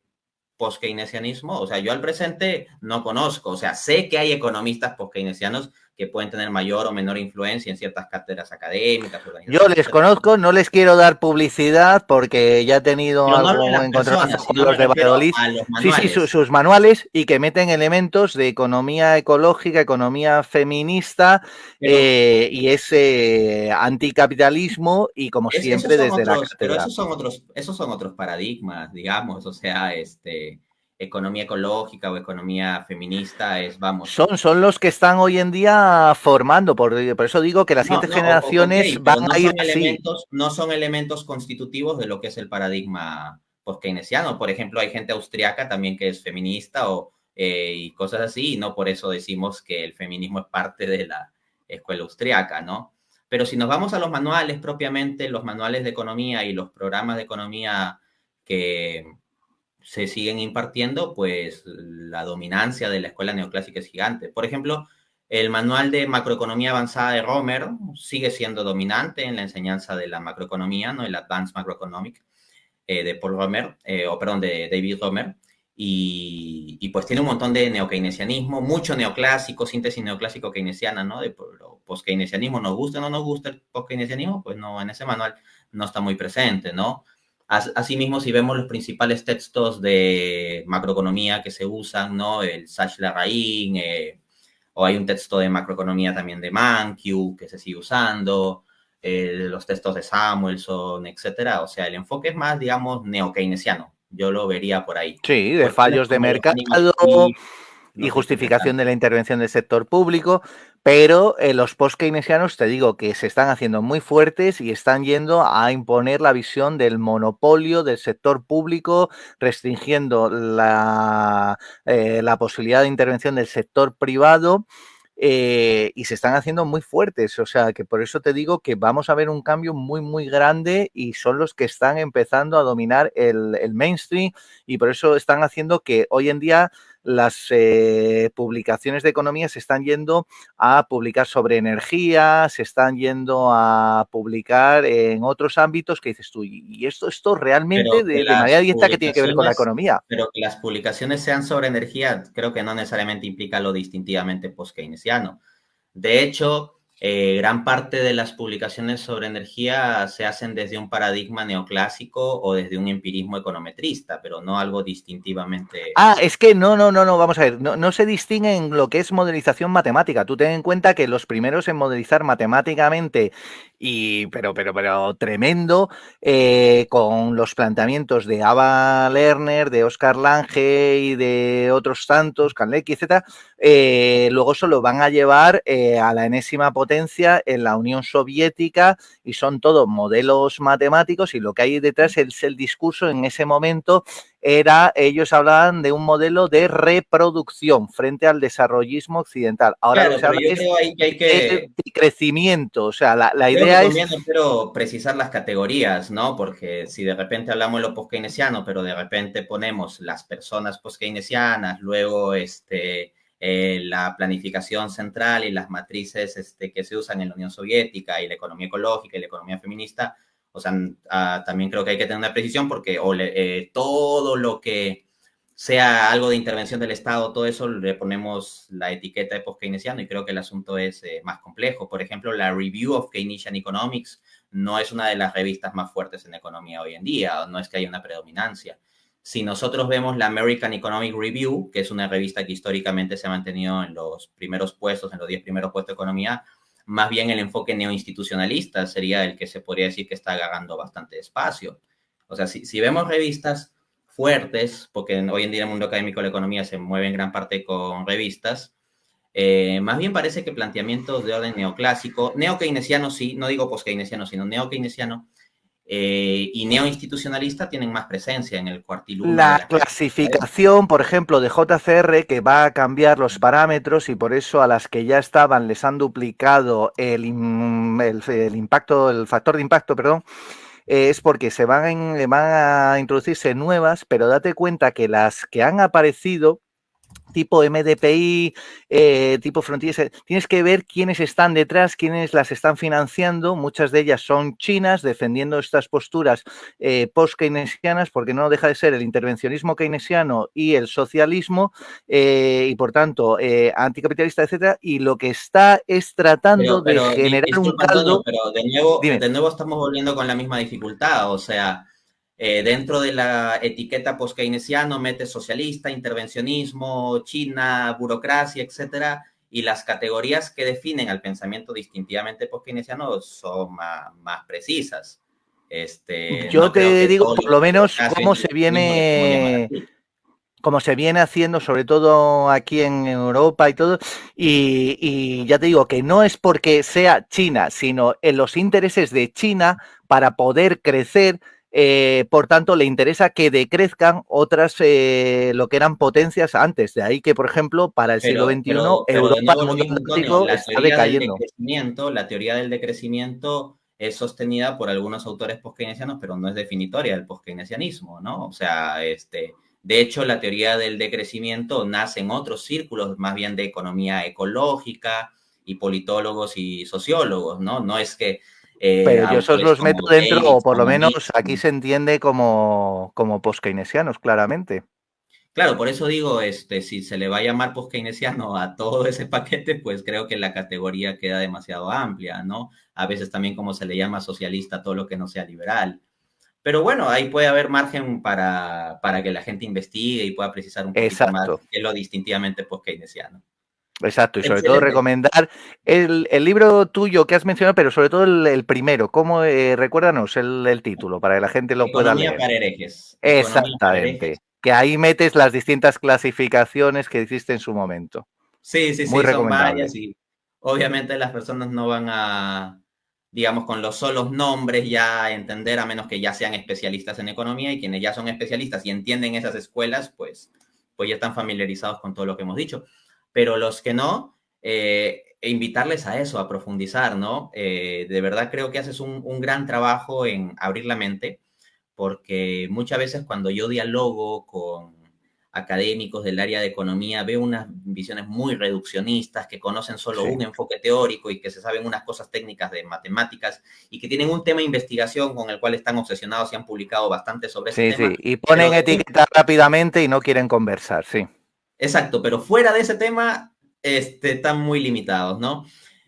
post-keynesianismo? O sea, yo al presente no conozco, o sea, sé que hay economistas post-keynesianos que pueden tener mayor o menor influencia en ciertas cátedras académicas, Yo organizaciones, les etcétera. conozco, no les quiero dar publicidad porque ya he tenido Pero no hablo de algún las encontronazo personas, con sino me los de refiero Valladolid. a los Sí, sí, manuales. sus manuales y que meten elementos de economía ecológica, economía feminista Pero y anticapitalismo y como esos siempre son desde la otros, pero cátedra. esos son otros paradigmas, digamos, o sea, economía ecológica o economía feminista es, vamos, Son los que están hoy en día formando, por eso digo que las no, siguientes no, ok, generaciones van pero no a ir son así. elementos, no son elementos constitutivos de lo que es el paradigma post-keynesiano. Por ejemplo, hay gente austriaca también que es feminista y cosas así, y no por eso decimos que el feminismo es parte de la escuela austriaca, ¿no? Pero si nos vamos a los manuales propiamente, los manuales de economía y los programas de economía que se siguen impartiendo, pues la dominancia de la escuela neoclásica es gigante. Por ejemplo, el manual de macroeconomía avanzada de Romer sigue siendo dominante en la enseñanza de la macroeconomía, ¿no? El Advanced Macroeconomic de Paul Romer, o perdón, de David Romer. Pues tiene un montón de neokeynesianismo, mucho neoclásico, síntesis neoclásico keynesiana, ¿no? De post-keynesianismo, nos gusta o no nos gusta el post-keynesianismo, pues no, en ese manual no está muy presente, ¿no? Asimismo, si vemos los principales textos de macroeconomía que se usan, ¿no? El Sachs-Larraín, o hay un texto de macroeconomía también de Mankiw que se sigue usando, los textos de Samuelson, etcétera. O sea, el enfoque es más, digamos, neo-keynesiano. Yo lo vería por ahí. Sí, de Cuestiones fallos de como los mercado mínimos y y no sé qué justificación tanto. de la intervención del sector público, pero los post-keynesianos te digo que se están haciendo muy fuertes y están yendo a imponer la visión del monopolio del sector público, restringiendo la posibilidad de intervención del sector privado. Y se están haciendo muy fuertes, o sea que por eso te digo que vamos a ver un cambio muy muy grande y son los que están empezando a dominar el mainstream y por eso están haciendo que hoy en día las publicaciones de economía se están yendo a publicar sobre energía, se están yendo a publicar en otros ámbitos que dices tú, y esto realmente Pero que de manera las directa que tiene que ver con la publicaciones, economía. pero que las publicaciones sean sobre energía, creo que no necesariamente implica lo distintivamente post-keynesiano. De hecho, gran parte de las publicaciones sobre energía se hacen desde un paradigma neoclásico o desde un empirismo econometrista, pero no algo distintivamente. Ah, es que no, vamos a ver, no se distingue en lo que es modelización matemática. Tú ten en cuenta que los primeros en modelizar matemáticamente, pero tremendo, con los planteamientos de Ava Lerner, de Oscar Lange y de otros tantos, Kanlecki, etcétera, luego se lo van a llevar a la enésima potencia en la Unión Soviética y son todos modelos matemáticos y lo que hay detrás es el discurso en ese momento ellos hablaban de un modelo de reproducción frente al desarrollismo occidental. Ahora lo que Claro, se pero habla yo es creo ahí que hay que, de crecimiento, o sea, la creo que idea es... conviene, pero precisar las categorías, ¿no? Porque si de repente hablamos de lo post-keynesiano, pero de repente ponemos las personas post-keynesianas, luego la planificación central y las matrices que se usan en la Unión Soviética y la economía ecológica y la economía feminista, o sea, también creo que hay que tener una precisión porque todo lo que sea algo de intervención del Estado, todo eso le ponemos la etiqueta de post-keynesiano y creo que el asunto es más complejo. Por ejemplo, la Review of Keynesian Economics no es una de las revistas más fuertes en economía hoy en día, no es que haya una predominancia. Si nosotros vemos la American Economic Review, que es una revista que históricamente se ha mantenido en los primeros puestos, en los 10 primeros puestos de economía, más bien el enfoque neoinstitucionalista sería el que se podría decir que está agarrando bastante espacio. O sea, si vemos revistas fuertes, porque hoy en día en el mundo académico de la economía se mueve en gran parte con revistas, más bien parece que planteamientos de orden neoclásico, neo-keynesiano sí, no digo post-keynesiano, sino neo-keynesiano, y neoinstitucionalista tienen más presencia en el cuartil 1 de La las clasificaciones. clasificación, por ejemplo, de JCR, que va a cambiar los parámetros y por eso a las que ya estaban les han duplicado el impacto, el factor de impacto, perdón, es porque van a introducirse nuevas, pero date cuenta que las que han aparecido tipo MDPI, tipo Frontiers, tienes que ver quiénes están detrás, quiénes las están financiando. Muchas de ellas son chinas, defendiendo estas posturas post-keynesianas, porque no deja de ser el intervencionismo keynesiano y el socialismo, y por tanto, anticapitalista, etcétera. Y lo que está es tratando de generar un Disculpa, Antonio, caldo. pero Dime. de nuevo estamos volviendo con la misma dificultad. O sea, dentro de la etiqueta post-keynesiano mete socialista, intervencionismo, China, burocracia, etcétera, y las categorías que definen al pensamiento distintivamente post-keynesiano son más precisas. Yo No creo te que digo todo por lo lo menos burocracia, intervencionismo le podemos llamar así. cómo se viene haciendo, sobre todo aquí en Europa y todo, y ya te digo que no es porque sea China, sino en los intereses de China para poder crecer. Por tanto, le interesa que decrezcan otras, lo que eran potencias antes. De ahí que, por ejemplo, para el siglo XXI, Pero de Europa, nuevo el lo mundo mismo, Antonio, asiático, está decayendo. la teoría del decrecimiento es sostenida por algunos autores post-keynesianos, pero no es definitoria del post-keynesianismo, ¿no? O sea, de hecho, la teoría del decrecimiento nace en otros círculos, más bien de economía ecológica y politólogos y sociólogos, ¿no? No es que Pero yo esos autores los meto como dentro, o por Davidson lo o menos aquí Nixon. se entiende como post-keynesianos, claramente. Claro, por eso digo, si se le va a llamar post-keynesiano a todo ese paquete, pues creo que la categoría queda demasiado amplia, ¿no? A veces también como se le llama socialista a todo lo que no sea liberal. Pero bueno, ahí puede haber margen para que la gente investigue y pueda precisar un poquito más Exacto. qué es lo distintivamente post-keynesiano. Exacto, y sobre todo Excelente. recomendar el libro tuyo que has mencionado, pero sobre todo el primero. ¿Cómo, recuérdanos el título para que la gente lo pueda Economía leer? para herejes. Economía para Exactamente. herejes. Que ahí metes las distintas clasificaciones que hiciste en su momento. Sí, sí, Muy sí, son recomendable. varias y obviamente las personas no van a, digamos, con los solos nombres ya entender, a menos que ya sean especialistas en economía y quienes ya son especialistas y entienden esas escuelas, pues ya están familiarizados con todo lo que hemos dicho. Pero los que no, invitarles a eso, a profundizar, ¿no? De verdad creo que haces un gran trabajo en abrir la mente, porque muchas veces cuando yo dialogo con académicos del área de economía, veo unas visiones muy reduccionistas que conocen solo Sí, un enfoque teórico y que se saben unas cosas técnicas de matemáticas y que tienen un tema de investigación con el cual están obsesionados y han publicado bastante sobre ese sí, sí. tema, Y pero ponen etiquetas rápidamente y no quieren conversar, sí. exacto, pero fuera de ese tema están muy limitados, ¿no?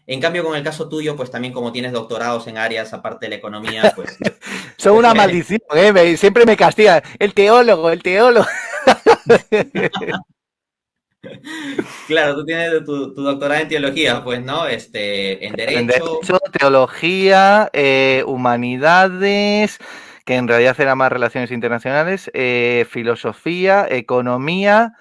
En cambio, con el caso tuyo, pues también como tienes doctorados en áreas aparte de la economía, pues Son te una puede. maldición, ¿eh? Siempre me castigan. El teólogo, el teólogo. Claro, tú tienes tu doctorado en teología, pues, ¿no? En En derecho. Derecho, Teología, Humanidades, que en realidad eran más relaciones internacionales, Filosofía, Economía.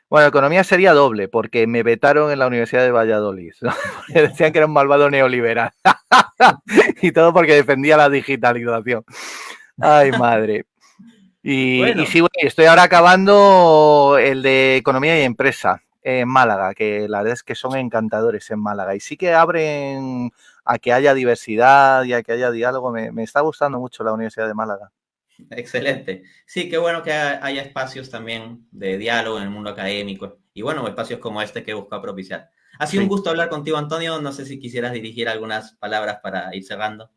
Bueno, Economía sería doble, porque me vetaron en la Universidad de Valladolid, ¿no? Porque decían que era un malvado neoliberal. Y todo porque defendía la digitalización. Ay, madre. Y Bueno, sí, bueno, estoy ahora acabando el de Economía y Empresa en Málaga, que la verdad es que son encantadores en Málaga. Y sí que abren a que haya diversidad y a que haya diálogo. Me está gustando mucho la Universidad de Málaga. excelente. Sí, qué bueno que haya espacios también de diálogo en el mundo académico y bueno, espacios como este que busca propiciar. Ha sido un Sí. gusto hablar contigo, Antonio. No sé si quisieras dirigir algunas palabras para ir cerrando.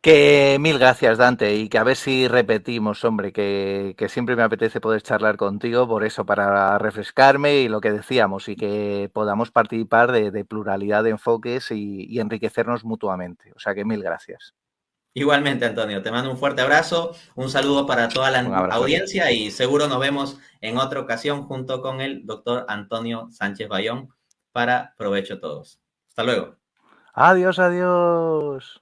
Que mil gracias, Dante, y que a ver si repetimos, hombre, que siempre me apetece poder charlar contigo por eso, para refrescarme y lo que decíamos, y que podamos participar de pluralidad de enfoques y enriquecernos mutuamente. O sea que mil gracias. Igualmente, Antonio, te mando un fuerte abrazo, un saludo para toda Un la abrazo. audiencia y seguro nos vemos en otra ocasión junto con el doctor Antonio Sánchez Bayón para provecho a todos. Hasta luego. Adiós, adiós.